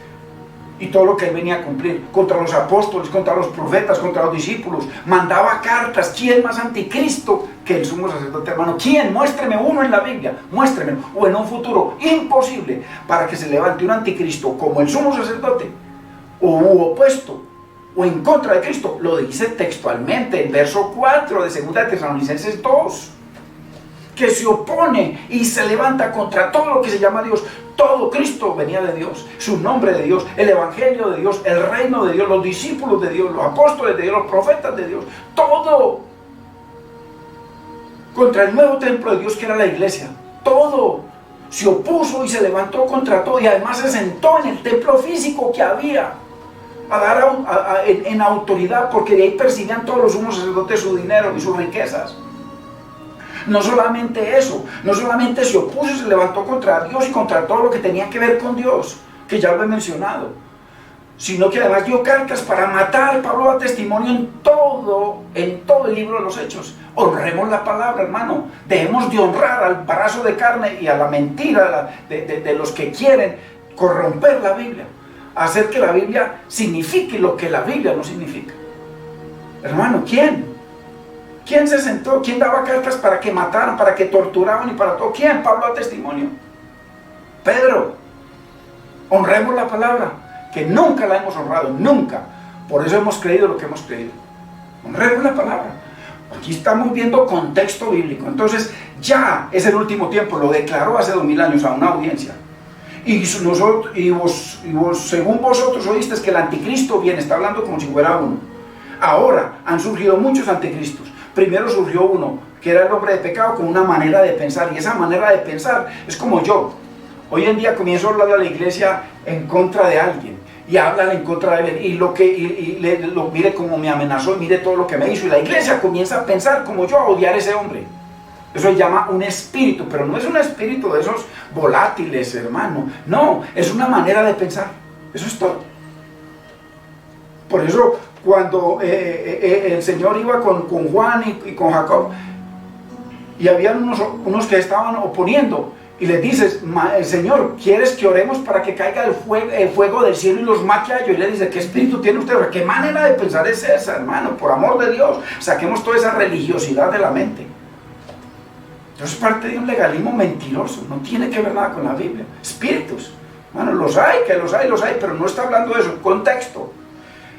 Y todo lo que él venía a cumplir, contra los apóstoles, contra los profetas, contra los discípulos, mandaba cartas. ¿Quién más anticristo que el sumo sacerdote, hermano? ¿Quién? Muéstreme uno en la Biblia, muéstreme, o en un futuro imposible, para que se levante un anticristo como el sumo sacerdote, o opuesto, o en contra de Cristo. Lo dice textualmente el verso 4 de 2 de Tesalonicenses 2, que se opone y se levanta contra todo lo que se llama Dios. Todo Cristo venía de Dios, su nombre de Dios, el evangelio de Dios, el reino de Dios, los discípulos de Dios, los apóstoles de Dios, los profetas de Dios, todo contra el nuevo templo de Dios que era la iglesia. Todo se opuso y se levantó contra todo, y además se sentó en el templo físico que había a dar en autoridad, porque de ahí percibían todos los sumos sacerdotes su dinero y sus riquezas. No solamente eso, no solamente se opuso y se levantó contra Dios y contra todo lo que tenía que ver con Dios, que ya lo he mencionado, sino que además dio cartas para matar. Pablo da testimonio en todo el libro de los Hechos. Honremos la palabra, hermano. Debemos de honrar al brazo de carne y a la mentira de los que quieren corromper la Biblia, hacer que la Biblia signifique lo que la Biblia no significa. Hermano, ¿quién? ¿Quién se sentó? ¿Quién daba cartas para que mataran, para que torturaban y para todo? ¿Quién? Pablo da testimonio. Pedro. Honremos la palabra, que nunca la hemos honrado, nunca. Por eso hemos creído lo que hemos creído. Honremos la palabra. Aquí estamos viendo contexto bíblico. Entonces, ya es el último tiempo. Lo declaró hace 2000 años a una audiencia. Y vos, según vosotros oísteis que el anticristo viene, está hablando como si fuera uno. Ahora han surgido muchos anticristos. Primero surgió uno, que era el hombre de pecado, con una manera de pensar, y esa manera de pensar es como yo. Hoy en día comienzo a hablar a la iglesia en contra de alguien, y hablan en contra de él, y mire cómo me amenazó, y mire todo lo que me hizo, y la iglesia comienza a pensar como yo, a odiar a ese hombre. Eso se llama un espíritu, pero no es un espíritu de esos volátiles, hermano. No, es una manera de pensar. Eso es todo. Por eso, cuando el Señor iba con Juan y con Jacob, y habían unos que estaban oponiendo, y les dices, Señor, ¿quieres que oremos para que caiga el fuego del cielo y los mate a ellos? Y le dice, ¿qué espíritu tiene usted? ¿Qué manera de pensar es esa, hermano? Por amor de Dios, saquemos toda esa religiosidad de la mente. Eso es parte de un legalismo mentiroso, no tiene que ver nada con la Biblia. Espíritus, hermano, los hay, pero no está hablando de eso, contexto.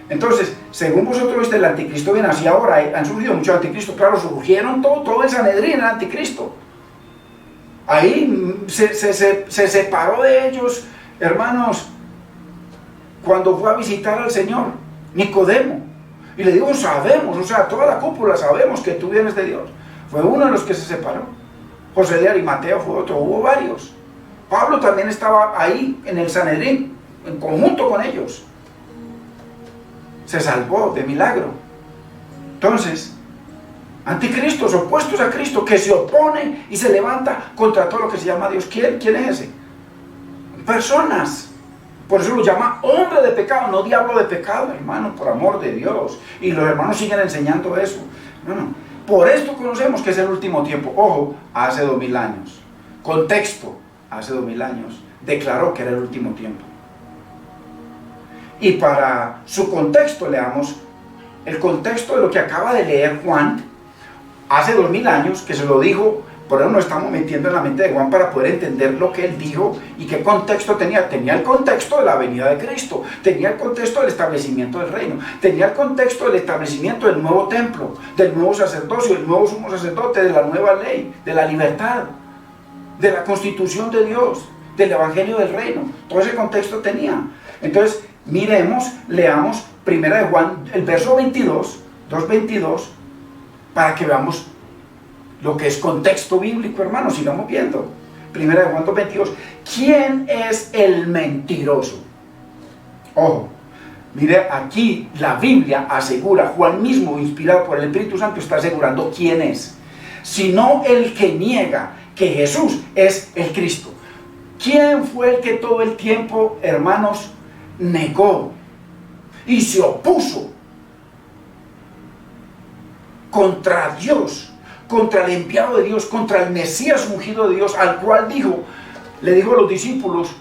Entonces, según vosotros viste, el anticristo viene así ahora, han surgido muchos anticristos, claro, surgieron todo el Sanedrín, el anticristo. Ahí se separó de ellos, hermanos, cuando fue a visitar al Señor, Nicodemo, y le dijo, sabemos, o sea, toda la cúpula sabemos que tú vienes de Dios. Fue uno de los que se separó. José de Arimatea fue otro, hubo varios. Pablo también estaba ahí en el Sanedrín, en conjunto con ellos. Se salvó de milagro. Entonces, anticristos opuestos a Cristo, que se oponen y se levanta contra todo lo que se llama Dios. ¿Quién es ese? Personas. Por eso lo llama hombre de pecado, no diablo de pecado, hermano, por amor de Dios. Y los hermanos siguen enseñando eso. No. Por esto conocemos que es el último tiempo. Ojo, hace 2000 años. Contexto, hace 2000 años declaró que era el último tiempo. Y para su contexto leamos el contexto de lo que acaba de leer Juan hace 2000 años, que se lo dijo. Por eso nos estamos metiendo en la mente de Juan para poder entender lo que él dijo y qué contexto tenía. Tenía el contexto de la venida de Cristo, tenía el contexto del establecimiento del reino, tenía el contexto del establecimiento del nuevo templo, del nuevo sacerdocio, del nuevo sumo sacerdote, de la nueva ley, de la libertad, de la constitución de Dios, del evangelio del reino. Todo ese contexto tenía. Entonces, leamos primera de Juan, el verso 2:22, para que veamos lo que es contexto bíblico, hermano. Sigamos viendo. Primera de Juan 2:22. ¿Quién es el mentiroso? Ojo, mire, aquí la Biblia asegura, Juan mismo, inspirado por el Espíritu Santo, está asegurando quién es. Sino el que niega que Jesús es el Cristo. ¿Quién fue el que todo el tiempo, hermanos, negó y se opuso contra Dios, contra el enviado de Dios, contra el Mesías ungido de Dios, al cual le dijo a los discípulos: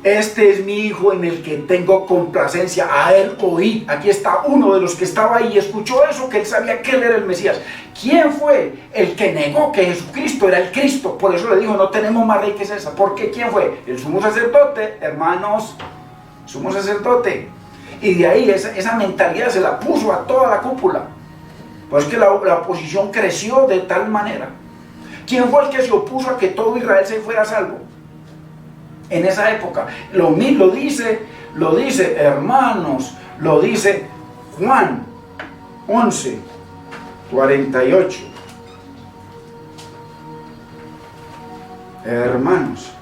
este es mi hijo en el que tengo complacencia, a él oí? Aquí está uno de los que estaba ahí y escuchó eso, que él sabía que él era el Mesías. ¿Quién fue el que negó que Jesucristo era el Cristo? Por eso le dijo: no tenemos más rey que César. ¿Por qué? ¿Quién fue? El sumo sacerdote, hermanos, sumo sacerdote. Y de ahí esa mentalidad se la puso a toda la cúpula. Pues que la oposición creció de tal manera. ¿Quién fue el que se opuso a que todo Israel se fuera salvo en esa época? Lo dice, hermanos, lo dice Juan 11:48. Hermanos,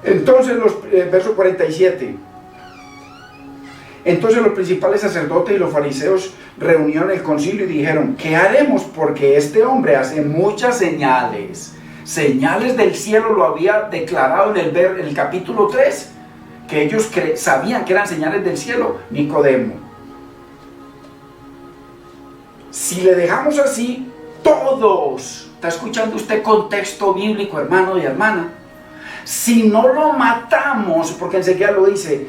entonces verso 47. Entonces los principales sacerdotes y los fariseos reunieron el concilio y dijeron: ¿qué haremos? Porque este hombre hace muchas señales. Señales del cielo, lo había declarado en el capítulo 3, que ellos sabían que eran señales del cielo. Nicodemo: si le dejamos así, todos, ¿está escuchando usted contexto bíblico, hermano y hermana? Si no lo matamos, porque enseguida lo dice,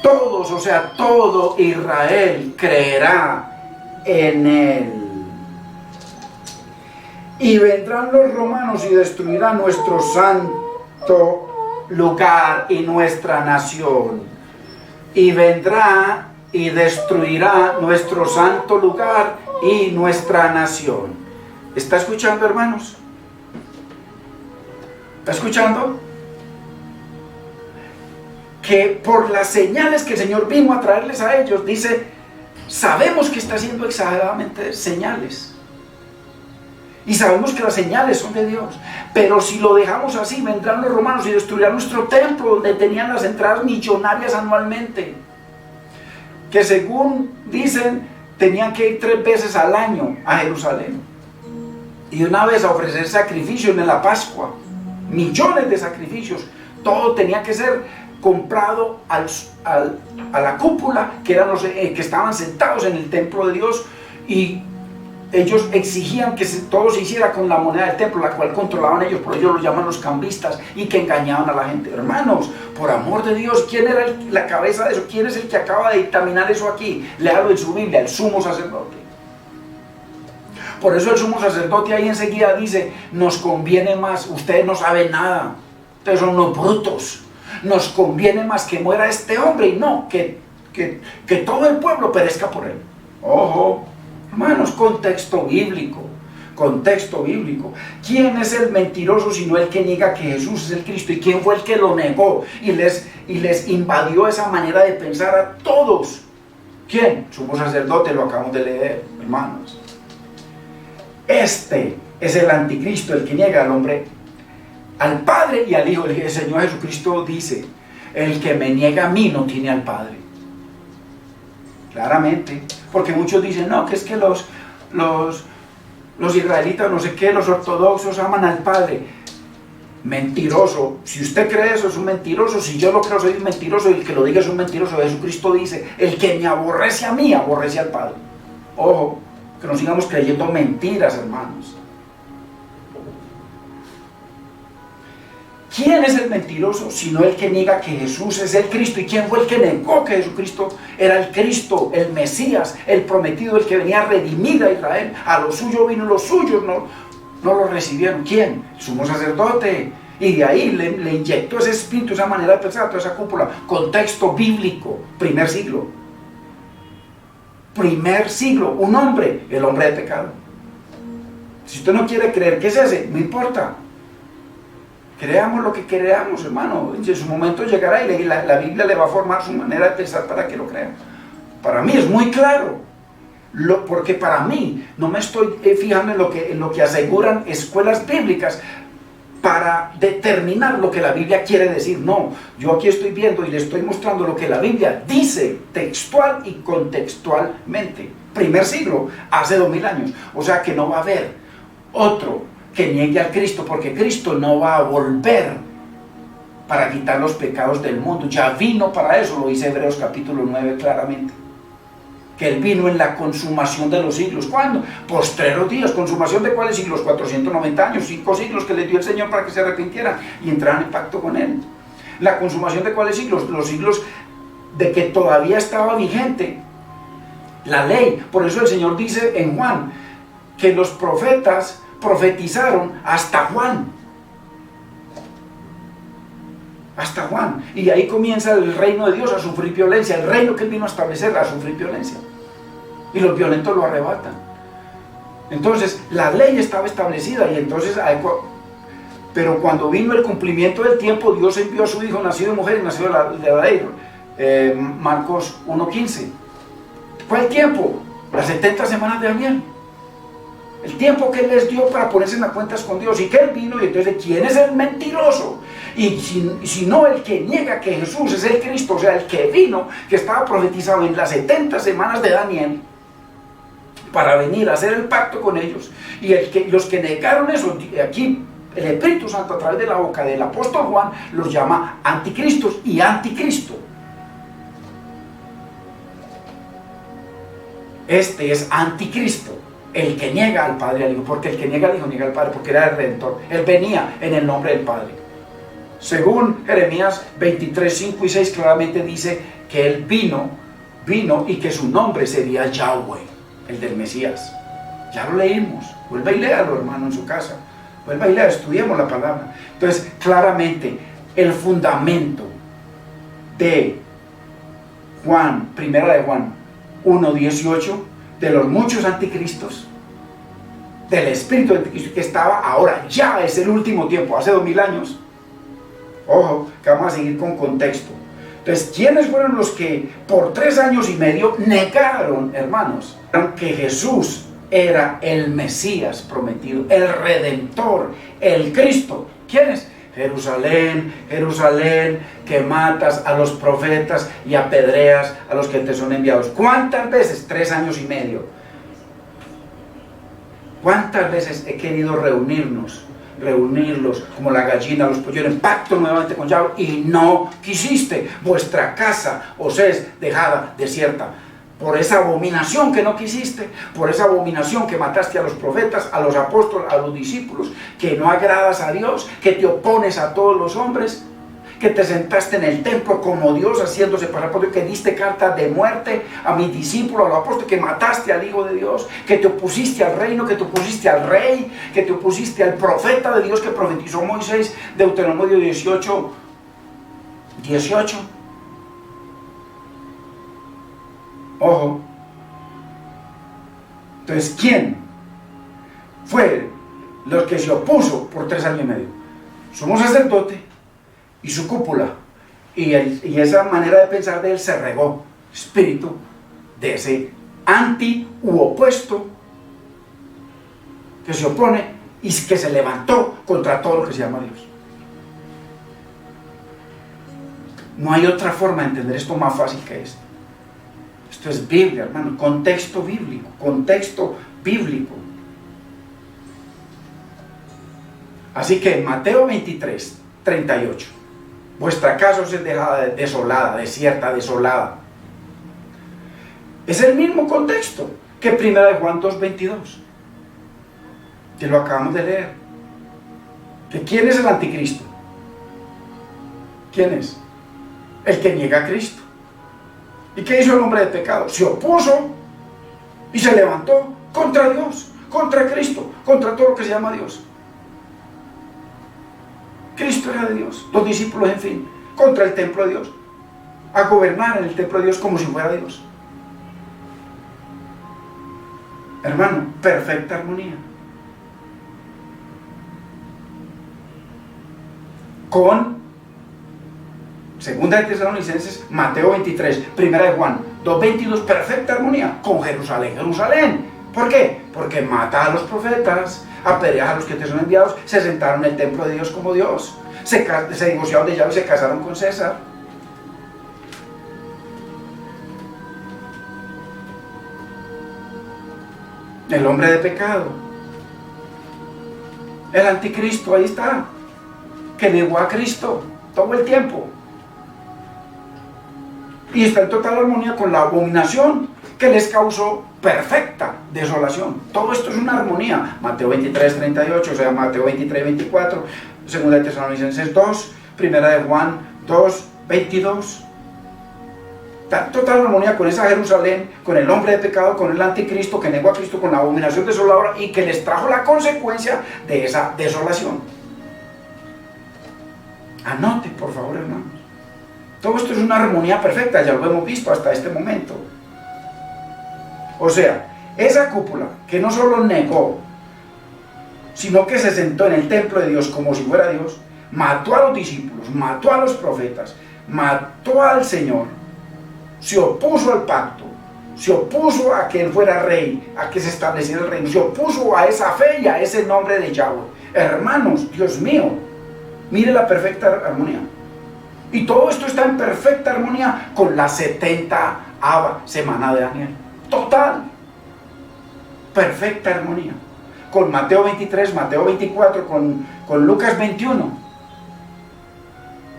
todos, o sea, todo Israel creerá en él. Y vendrán los romanos y destruirán nuestro santo lugar y nuestra nación. Y vendrá y destruirá nuestro santo lugar y nuestra nación. ¿Está escuchando, hermanos? ¿Está escuchando? Que por las señales que el Señor vino a traerles a ellos, dice, sabemos que está haciendo exageradamente señales. Y sabemos que las señales son de Dios. Pero si lo dejamos así, vendrán los romanos y destruirán nuestro templo, donde tenían las entradas millonarias anualmente. Que según dicen, tenían que ir 3 veces al año a Jerusalén. Y una vez a ofrecer sacrificios en la Pascua. Millones de sacrificios. Todo tenía que ser comprado a la cúpula, que eran los que estaban sentados en el templo de Dios, y ellos exigían que todo se hiciera con la moneda del templo, la cual controlaban ellos, por ello los llaman los cambistas, y que engañaban a la gente. Hermanos, por amor de Dios, ¿quién era la cabeza de eso? ¿Quién es el que acaba de dictaminar eso aquí? Léalo en su Biblia: el sumo sacerdote. Por eso el sumo sacerdote ahí enseguida dice: nos conviene más, ustedes no saben nada, ustedes son unos brutos. Nos conviene más que muera este hombre y no que todo el pueblo perezca por él. Ojo, hermanos, contexto bíblico. Contexto bíblico. ¿Quién es el mentiroso sino el que niega que Jesús es el Cristo? ¿Y quién fue el que lo negó y les invadió esa manera de pensar a todos? ¿Quién? Sumo sacerdote, lo acabamos de leer, hermanos. Este es el anticristo, el que niega al hombre, al Padre y al Hijo. El Señor Jesucristo dice: el que me niega a mí no tiene al Padre. Claramente, porque muchos dicen: no, que es que los israelitas, no sé qué, los ortodoxos aman al Padre. Mentiroso. Si usted cree eso, es un mentiroso. Si yo lo creo, soy un mentiroso, y el que lo diga es un mentiroso. Jesucristo dice: el que me aborrece a mí, aborrece al Padre. Ojo, que no sigamos creyendo mentiras, hermanos. ¿Quién es el mentiroso? Sino el que niega que Jesús es el Cristo. ¿Y quién fue el que negó que Jesucristo era el Cristo, el Mesías, el prometido, el que venía a redimir a Israel? A lo suyo vino, los suyos no lo recibieron. ¿Quién? El sumo sacerdote. Y de ahí le inyectó ese espíritu, esa manera de pensar, toda esa cúpula. Contexto bíblico, primer siglo. Primer siglo, un hombre, el hombre de pecado. Si usted no quiere creer, ¿qué es ese? No importa. Creamos lo que creamos, hermano. En su momento llegará y la Biblia le va a formar su manera de pensar para que lo crea. Para mí es muy claro. Porque para mí, no me estoy fijando en lo que aseguran escuelas bíblicas para determinar lo que la Biblia quiere decir. No, yo aquí estoy viendo y le estoy mostrando lo que la Biblia dice textual y contextualmente. Primer siglo, hace 2000 años. O sea que no va a haber otro que niegue al Cristo, porque Cristo no va a volver para quitar los pecados del mundo. Ya vino para eso, lo dice Hebreos capítulo 9 claramente. Que Él vino en la consumación de los siglos. ¿Cuándo? Postreros días. ¿Consumación de cuáles siglos? 490 años, 5 siglos que le dio el Señor para que se arrepintieran y entraran en pacto con Él. ¿La consumación de cuáles siglos? Los siglos de que todavía estaba vigente la ley. Por eso el Señor dice en Juan que los profetas profetizaron hasta Juan. Hasta Juan. Y ahí comienza el reino de Dios a sufrir violencia. El reino que Él vino a establecer a sufrir violencia. Y los violentos lo arrebatan. Entonces, la ley estaba establecida y entonces... Pero cuando vino el cumplimiento del tiempo, Dios envió a su Hijo, nacido de mujer y nacido de la ley. Marcos 1:15. ¿Cuál tiempo? Las 70 semanas de Daniel. El tiempo que Él les dio para ponerse en las cuentas con Dios. Y que Él vino y entonces, ¿quién es el mentiroso? Y si no el que niega que Jesús es el Cristo, o sea, el que vino, que estaba profetizado en las 70 semanas de Daniel, para venir a hacer el pacto con ellos. Y los que negaron eso, aquí el Espíritu Santo a través de la boca del apóstol Juan los llama anticristos y anticristo. Este es anticristo, el que niega al Padre y al Hijo, porque el que niega al Hijo niega al Padre, porque era el Redentor. Él venía en el nombre del Padre. Según Jeremías 23, 5 y 6 claramente dice que Él vino y que su nombre sería Yahweh, el del Mesías. Ya lo leímos. Vuelva y léalo, hermano, en su casa. Vuelva y léalo, estudiemos la palabra. Entonces, claramente, el fundamento de Juan, primera de Juan 1:18, de los muchos anticristos, del espíritu de anticristo que estaba ahora, ya es el último tiempo, hace 2000 años. Ojo, que vamos a seguir con contexto. Entonces, ¿quiénes fueron los que por 3 años y medio negaron, hermanos, que Jesús era el Mesías prometido, el Redentor, el Cristo? ¿Quiénes? Jerusalén, Jerusalén, que matas a los profetas y apedreas a los que te son enviados. ¿Cuántas veces? 3 años y medio. ¿Cuántas veces he querido reunirlos como la gallina, los polluelos, en pacto nuevamente con Yahweh, y no quisiste? Vuestra casa os es dejada desierta por esa abominación que no quisiste, por esa abominación que mataste a los profetas, a los apóstoles, a los discípulos, que no agradas a Dios, que te opones a todos los hombres, que te sentaste en el templo como Dios haciéndose pasar por Dios, que diste carta de muerte a mis discípulos, a los apóstoles, que mataste al Hijo de Dios, que te opusiste al reino, que te opusiste al rey, que te opusiste al profeta de Dios que profetizó Moisés, Deuteronomio 18. Ojo. Entonces, ¿quién fue los que se opuso por 3 años y medio? Sumo sacerdote y su cúpula, y esa manera de pensar de él se regó, espíritu de ese anti u opuesto que se opone y que se levantó contra todo lo que se llama Dios. No hay otra forma de entender esto más fácil que esto. Esto es Biblia, hermano, contexto bíblico, contexto bíblico. Así que en Mateo 23, 38, vuestra casa os es dejada desolada, desierta, desolada. Es el mismo contexto que 1 Juan 2:22, que lo acabamos de leer. ¿Que quién es el anticristo? ¿Quién es? El que niega a Cristo. ¿Y qué hizo el hombre de pecado? Se opuso y se levantó contra Dios, contra Cristo, contra todo lo que se llama Dios. Cristo era de Dios, los discípulos, en fin, contra el templo de Dios, a gobernar en el templo de Dios como si fuera Dios. Hermano, perfecta armonía. con Segunda de Tesalonicenses, Mateo 23, Primera de Juan 2:22, perfecta armonía con Jerusalén. Jerusalén, ¿por qué? Porque mata a los profetas, apedrea a los que te son enviados, se sentaron en el templo de Dios como Dios, se divorciaron de ella y se casaron con César. El hombre de pecado, el anticristo, ahí está, que negó a Cristo todo el tiempo. Y está en total armonía con la abominación que les causó perfecta desolación. Todo esto es una armonía. Mateo 23, 38, o sea, Mateo 23, 24, Segunda de Tesalonicenses 2, Primera de Juan 2, 22. Está en total armonía con esa Jerusalén, con el hombre de pecado, con el anticristo que negó a Cristo, con la abominación desoladora y que les trajo la consecuencia de esa desolación. Anote, por favor, hermanos. Todo esto es una armonía perfecta, ya lo hemos visto hasta este momento. O sea, esa cúpula que no solo negó, sino que se sentó en el templo de Dios como si fuera Dios, mató a los discípulos, mató a los profetas, mató al Señor, se opuso al pacto, se opuso a que Él fuera rey, a que se estableciera el reino, se opuso a esa fe y a ese nombre de Yahweh. Hermanos, Dios mío, mire la perfecta armonía. Y todo esto está en perfecta armonía con la 70ª semana de Daniel. Total. Perfecta armonía. Con Mateo 23, Mateo 24, con Lucas 21.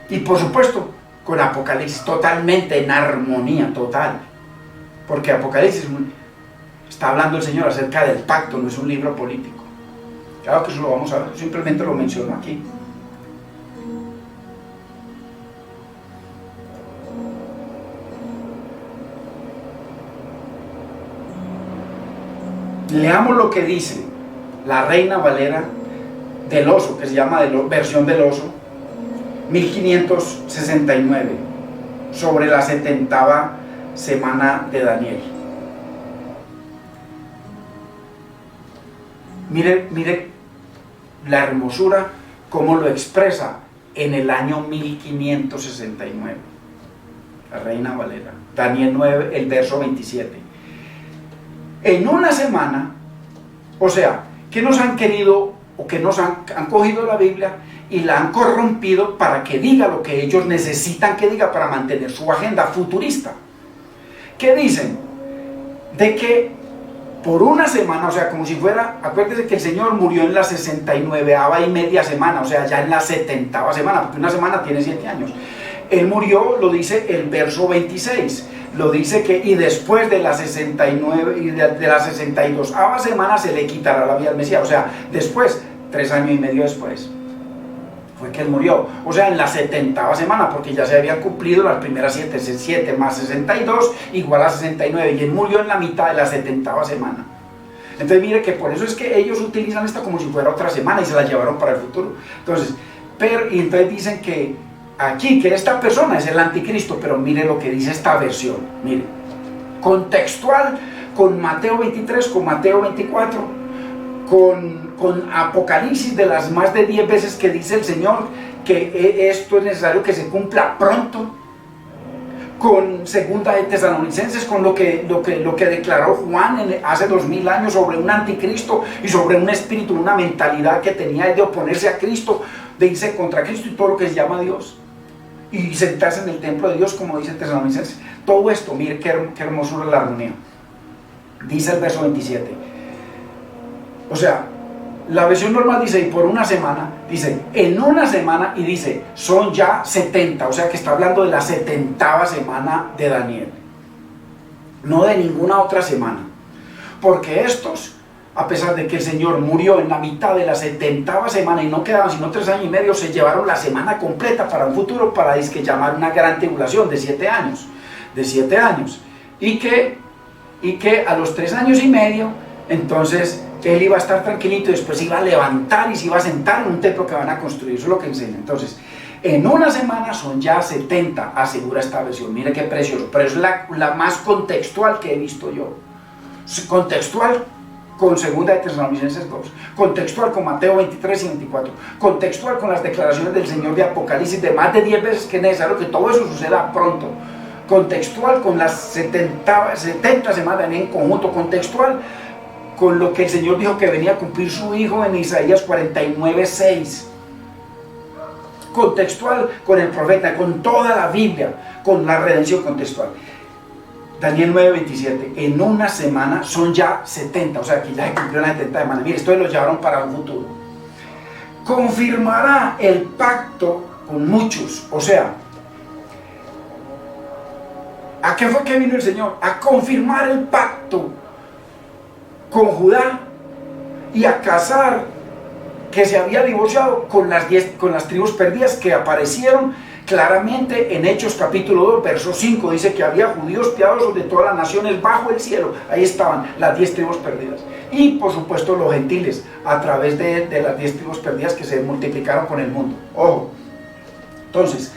Y por supuesto, con Apocalipsis, totalmente en armonía total. Porque Apocalipsis está hablando el Señor acerca del pacto, no es un libro político. Claro que eso lo vamos a ver, simplemente lo menciono aquí. Leamos lo que dice la Reina Valera del Oso, que se llama versión del Oso, 1569, sobre la 70ª semana de Daniel. Mire la hermosura, como lo expresa en el año 1569. La Reina Valera, Daniel 9, el verso 27. En una semana, o sea, que nos han querido o que nos han cogido la Biblia y la han corrompido para que diga lo que ellos necesitan que diga para mantener su agenda futurista. ¿Qué dicen? De que por una semana, o sea, como si fuera, acuérdense que el Señor murió en la 69ª y media semana, o sea, ya en la 70ª semana, porque una semana tiene 7 años. Él murió, lo dice el verso 26, lo dice que y después de la 69 y de la 62ª semana se le quitará la vida al Mesías, o sea, después, 3 años y medio después, fue que él murió, o sea, en la 70ª semana, porque ya se habían cumplido las primeras 7 más 62 igual a 69, y él murió en la mitad de la 70ª semana. Entonces mire que por eso es que ellos utilizan esta como si fuera otra semana y se la llevaron para el futuro. Entonces, y entonces dicen que aquí, que esta persona es el anticristo, pero mire lo que dice esta versión, mire, contextual, con Mateo 23, con Mateo 24, con Apocalipsis, de las más de 10 veces que dice el Señor que esto es necesario que se cumpla pronto, con Segunda de Tesalonicenses, con lo que declaró Juan hace 2000 años sobre un anticristo y sobre un espíritu, una mentalidad que tenía de oponerse a Cristo, de irse contra Cristo y todo lo que se llama Dios, y sentarse en el templo de Dios, como dice Tesalonicenses. Todo esto, mire qué hermosura la armonía. Dice el verso 27. O sea, la versión normal dice, y por una semana, dice, en una semana, y dice, son ya 70, o sea que está hablando de la 70ª semana de Daniel, no de ninguna otra semana, porque estos, a pesar de que el Señor murió en la mitad de la 70ª semana y no quedaban sino 3 años y medio, se llevaron la semana completa para un futuro, para llamar una gran tribulación de 7 años, y que a los 3 años y medio, entonces él iba a estar tranquilito y después se iba a levantar y se iba a sentar en un templo que van a construir. Eso es lo que enseña. Entonces, en una semana son ya 70, asegura esta versión. Mire qué precioso, pero es la más contextual que he visto yo. Contextual con 2 de Tesalonicenses 2, contextual con Mateo 23 y 24, contextual con las declaraciones del Señor de Apocalipsis de más de 10 veces que es necesario que todo eso suceda pronto, contextual con las 70 semanas en conjunto, contextual con lo que el Señor dijo que venía a cumplir su Hijo en Isaías 49:6, contextual con el profeta, con toda la Biblia, con la redención contextual. Daniel 9:27, en una semana son ya 70, o sea que ya se cumplió las 70 semanas. Mire, esto lo llevaron para un futuro. Confirmará el pacto con muchos, o sea, ¿a qué fue que vino el Señor? A confirmar el pacto con Judá y a casar que se había divorciado con las tribus perdidas que aparecieron claramente en Hechos capítulo 2, verso 5. Dice que había judíos piadosos de todas las naciones bajo el cielo. Ahí estaban las 10 tribus perdidas. Y por supuesto los gentiles, a través de las 10 tribus perdidas que se multiplicaron con el mundo. Ojo. Entonces,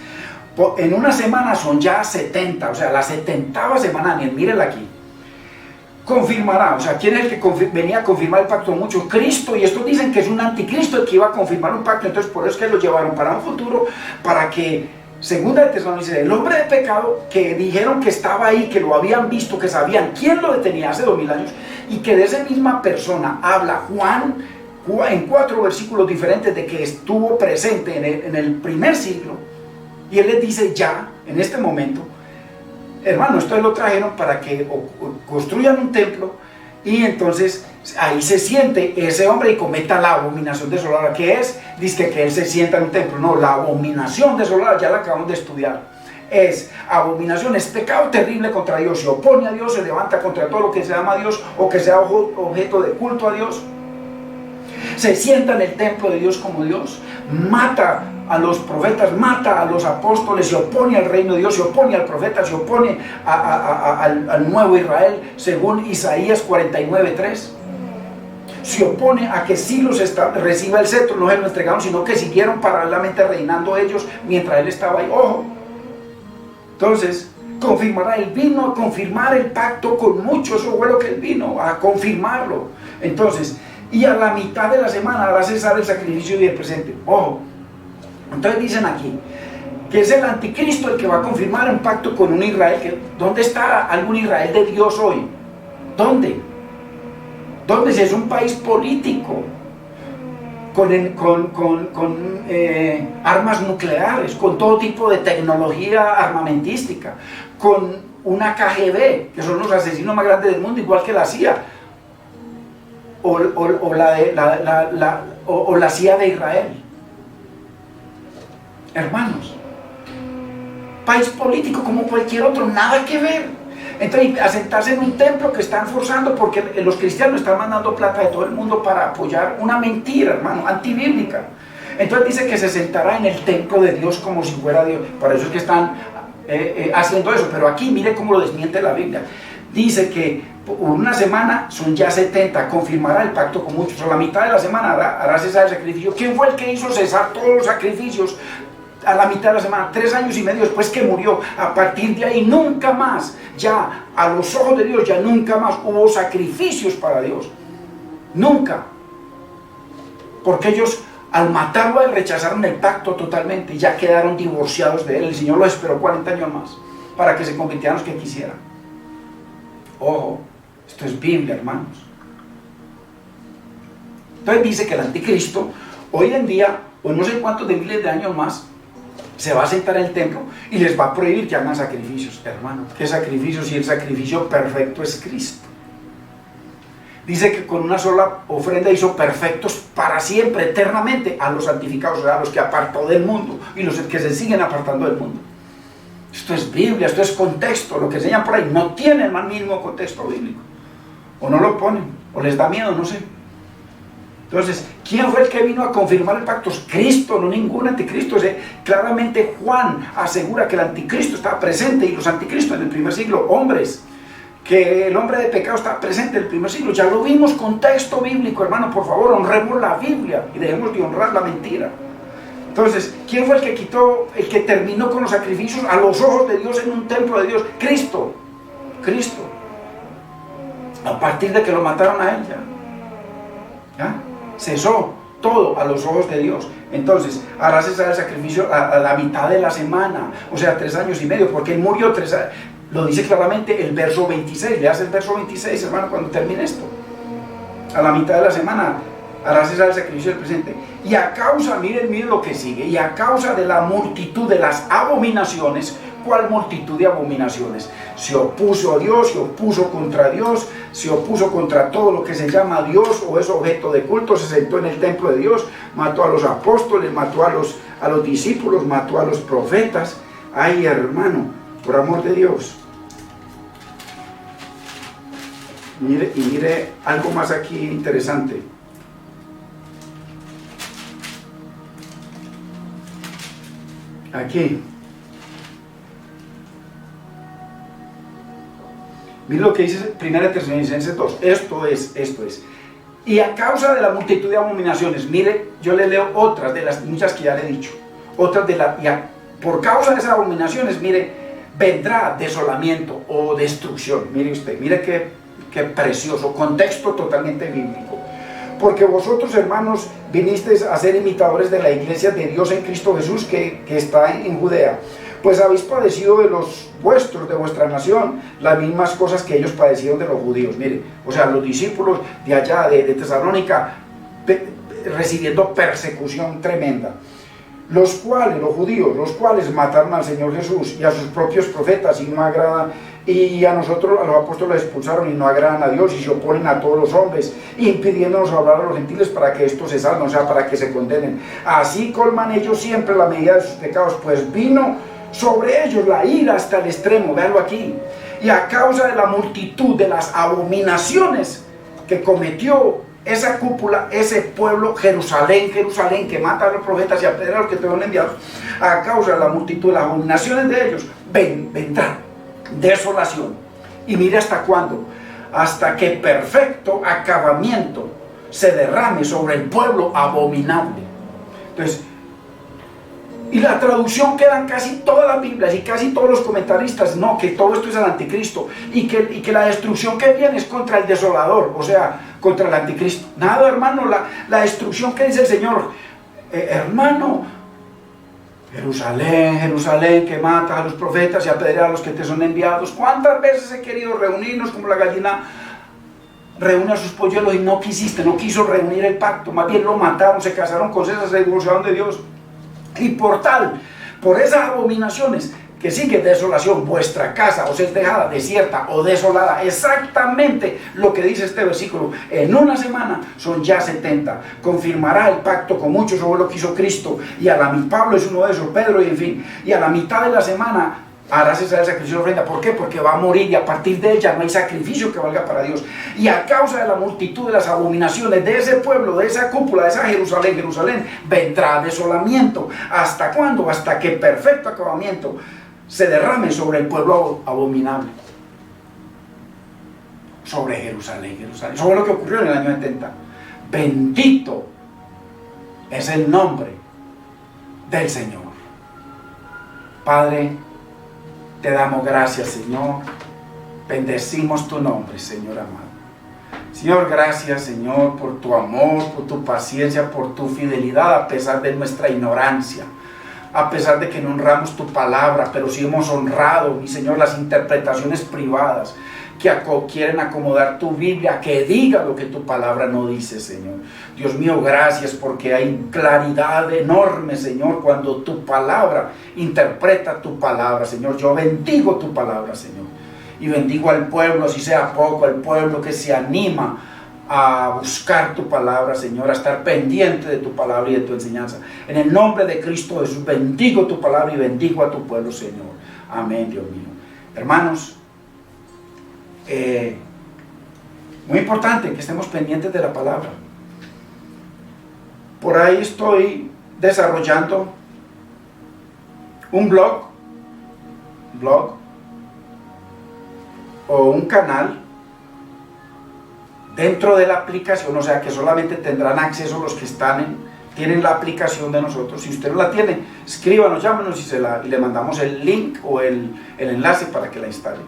en una semana son ya 70, o sea, la 70ª semana, Daniel, mírenla aquí. Confirmará, o sea, ¿quién es el que venía a confirmar el pacto? Mucho, Cristo, y estos dicen que es un anticristo el que iba a confirmar un pacto, entonces por eso es que lo llevaron para un futuro, para que, 2 de Tesalonicenses, el hombre de pecado, que dijeron que estaba ahí, que lo habían visto, que sabían quién lo detenía hace 2000 años, y que de esa misma persona habla Juan en 4 versículos diferentes de que estuvo presente en el primer siglo, y él les dice ya, en este momento, hermano, esto lo trajeron para que construyan un templo y entonces ahí se siente ese hombre y cometa la abominación desoladora. ¿Qué es? Dice que él se sienta en un templo. No, la abominación desoladora ya la acabamos de estudiar. Es abominación, es pecado terrible contra Dios. Se opone a Dios, se levanta contra todo lo que se llama Dios o que sea objeto de culto a Dios. Se sienta en el templo de Dios como Dios, mata a los profetas, mata a los apóstoles, se opone al reino de Dios, se opone al profeta, se opone al nuevo Israel, según Isaías 49:3. Se opone a que Ciro reciba el cetro, no se lo entregaron, sino que siguieron paralelamente reinando ellos mientras él estaba ahí. Ojo. Entonces, confirmará, él vino a confirmar el pacto con muchos, eso fue lo que él vino, a confirmarlo. Entonces, y a la mitad de la semana hará cesar el sacrificio y el presente. Ojo. Entonces dicen aquí que es el anticristo el que va a confirmar un pacto con un Israel. ¿Dónde está algún Israel de Dios hoy? ¿Dónde? ¿Dónde? Si es un país político con armas nucleares, con todo tipo de tecnología armamentística, con una KGB, que son los asesinos más grandes del mundo, igual que la CIA, o la CIA de Israel. Hermanos, país político como cualquier otro, nada que ver. Entonces, a sentarse en un templo que están forzando porque los cristianos están mandando plata de todo el mundo para apoyar una mentira, hermano, antibíblica. Entonces dice que se sentará en el templo de Dios como si fuera Dios. Para eso es que están haciendo eso. Pero aquí mire cómo lo desmiente la Biblia. Dice que por una semana son ya 70, confirmará el pacto con muchos. A la mitad de la semana hará cesar el sacrificio. ¿Quién fue el que hizo cesar todos los sacrificios? A la mitad de la semana, 3 años y medio después que murió. A partir de ahí nunca más, ya a los ojos de Dios, ya nunca más hubo sacrificios para Dios. Nunca. Porque ellos al matarlo rechazaron el pacto totalmente y ya quedaron divorciados de él. El Señor los esperó 40 años más para que se convirtieran los que quisieran. Ojo, esto es Biblia, hermanos. Entonces dice que el anticristo hoy en día, o no sé cuántos de miles de años más, se va a sentar en el templo y les va a prohibir que hagan sacrificios. Hermano, ¿qué sacrificios? Si el sacrificio perfecto es Cristo. Dice que con una sola ofrenda hizo perfectos para siempre, eternamente, a los santificados, o sea, a los que apartó del mundo y los que se siguen apartando del mundo. Esto es Biblia, esto es contexto. Lo que enseñan por ahí no tiene el mismo contexto bíblico. O no lo ponen, o les da miedo, no sé. Entonces, ¿quién fue el que vino a confirmar el pacto? Cristo, no ningún anticristo. Claramente Juan asegura que el anticristo estaba presente y los anticristos en el primer siglo, hombres, que el hombre de pecado estaba presente en el primer siglo. Ya lo vimos, contexto bíblico, hermano, por favor, honremos la Biblia y dejemos de honrar la mentira. Entonces, ¿quién fue el que quitó, el que terminó con los sacrificios a los ojos de Dios en un templo de Dios? Cristo. Cristo. A partir de que lo mataron a él ya. ¿Ya? Cesó todo a los ojos de Dios. Entonces, hará cesar el sacrificio a la mitad de la semana, o sea, 3 años y medio, porque él murió 3 años. Lo dice claramente el verso 26. Leas el verso 26, hermano, cuando termine esto. A la mitad de la semana hará cesar el sacrificio del presente. Y a causa, miren lo que sigue, y a causa de la multitud de las abominaciones. ¿Cuál multitud de abominaciones? Se opuso a Dios, se opuso contra Dios, se opuso contra todo lo que se llama Dios o es objeto de culto, se sentó en el templo de Dios, mató a los apóstoles, mató a los discípulos, mató a los profetas. Ay, hermano, por amor de Dios. Mire algo más aquí interesante. Aquí. Mire lo que dice 1 Tesalonicenses 2. Esto es. Y a causa de la multitud de abominaciones, mire, yo le leo otras de las muchas que ya le he dicho. Por causa de esas abominaciones, mire, vendrá desolamiento o destrucción. Mire usted, mire qué precioso, contexto totalmente bíblico. Porque vosotros, hermanos, vinisteis a ser imitadores de la iglesia de Dios en Cristo Jesús que está en Judea. Pues habéis padecido de los vuestros, de vuestra nación, las mismas cosas que ellos padecieron de los judíos. Mire, o sea, los discípulos de allá, de Tesalónica, recibiendo persecución tremenda. Los cuales mataron al Señor Jesús y a sus propios profetas y a nosotros, a los apóstoles, expulsaron y no agradan a Dios y se oponen a todos los hombres, impidiéndonos hablar a los gentiles para que estos se salven, o sea, para que se condenen. Así colman ellos siempre la medida de sus pecados, pues vino sobre ellos la ira hasta el extremo, véanlo aquí. Y a causa de la multitud de las abominaciones que cometió esa cúpula, ese pueblo, Jerusalén, que mata a los profetas y apedrea a los que te han enviado, a causa de la multitud de las abominaciones de ellos, vendrá desolación. Y mire hasta cuándo, hasta que perfecto acabamiento se derrame sobre el pueblo abominable. Entonces, y la traducción quedan casi todas las Biblias y casi todos los comentaristas, no, que todo esto es el anticristo y que la destrucción que viene es contra el desolador, o sea, contra el anticristo. Nada, hermano, la destrucción que dice el Señor, hermano, Jerusalén, que mata a los profetas y apedrea a los que te son enviados. ¿Cuántas veces he querido reunirnos como la gallina reúne a sus polluelos y no quiso reunir el pacto? Más bien lo mataron, se casaron con César, se divorciaron de Dios. Y por esas abominaciones que sigue desolación, vuestra casa os es dejada desierta o desolada. Exactamente lo que dice este versículo. En una semana son ya 70. Confirmará el pacto con muchos sobre lo que hizo Cristo. Y a la mitad, Pablo es uno de esos, Pedro, y en fin. Y a la mitad de la semana hará cesar el sacrificio de ofrenda. ¿Por qué? Porque va a morir y a partir de ella no hay sacrificio que valga para Dios. Y a causa de la multitud de las abominaciones de ese pueblo, de esa cúpula, de esa Jerusalén, vendrá desolamiento. ¿Hasta cuándo? Hasta que perfecto acabamiento se derrame sobre el pueblo abominable. Sobre Jerusalén, sobre lo que ocurrió en el año 70. Bendito es el nombre del Señor. Padre, te damos gracias, Señor. Bendecimos tu nombre, Señor amado. Señor, gracias, Señor, por tu amor, por tu paciencia, por tu fidelidad, a pesar de nuestra ignorancia, a pesar de que no honramos tu palabra, pero sí hemos honrado, mi Señor, las interpretaciones privadas que quieren acomodar tu Biblia, que diga lo que tu palabra no dice, Señor. Dios mío, gracias porque hay claridad enorme, Señor, cuando tu palabra interpreta tu palabra, Señor. Yo bendigo tu palabra, Señor, y bendigo al pueblo, si sea poco, al pueblo que se anima a buscar tu palabra, Señor, a estar pendiente de tu palabra y de tu enseñanza. En el nombre de Cristo Jesús, bendigo tu palabra y bendigo a tu pueblo, Señor. Amén, Dios mío. Hermanos, muy importante que estemos pendientes de la palabra. Por ahí estoy desarrollando un blog o un canal dentro de la aplicación, o sea que solamente tendrán acceso los que tienen la aplicación de nosotros. Si usted no la tiene, escríbanos, llámenos y le mandamos el link o el enlace para que la instale,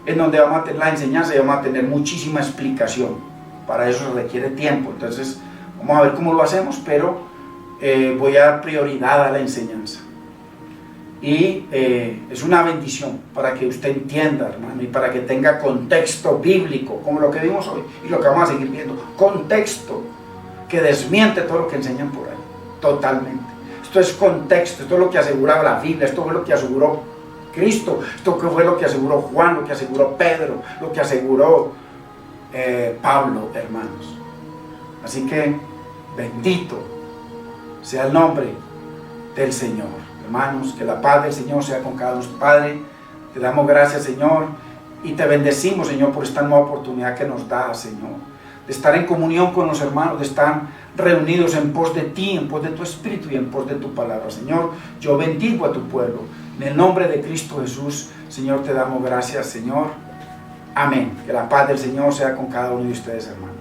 en donde vamos a tener la enseñanza y vamos a tener muchísima explicación. para eso se requiere tiempo. Entonces vamos a ver cómo lo hacemos, pero voy a dar prioridad a la enseñanza. Y es una bendición para que usted entienda, hermano, y para que tenga contexto bíblico, como lo que vimos hoy y lo que vamos a seguir viendo. Contexto que desmiente todo lo que enseñan por ahí, totalmente. Esto es contexto, esto es lo que aseguraba la Biblia, esto fue lo que aseguró Cristo, esto fue lo que aseguró Juan, lo que aseguró Pedro, lo que aseguró Pablo, hermanos. Así que bendito sea el nombre del Señor. Hermanos, que la paz del Señor sea con cada uno. Padre, te damos gracias, Señor, y te bendecimos, Señor, por esta nueva oportunidad que nos da, Señor, de estar en comunión con los hermanos, de estar reunidos en pos de ti, en pos de tu Espíritu y en pos de tu palabra. Señor, yo bendigo a tu pueblo. En el nombre de Cristo Jesús, Señor, te damos gracias, Señor. Amén. Que la paz del Señor sea con cada uno de ustedes, hermanos.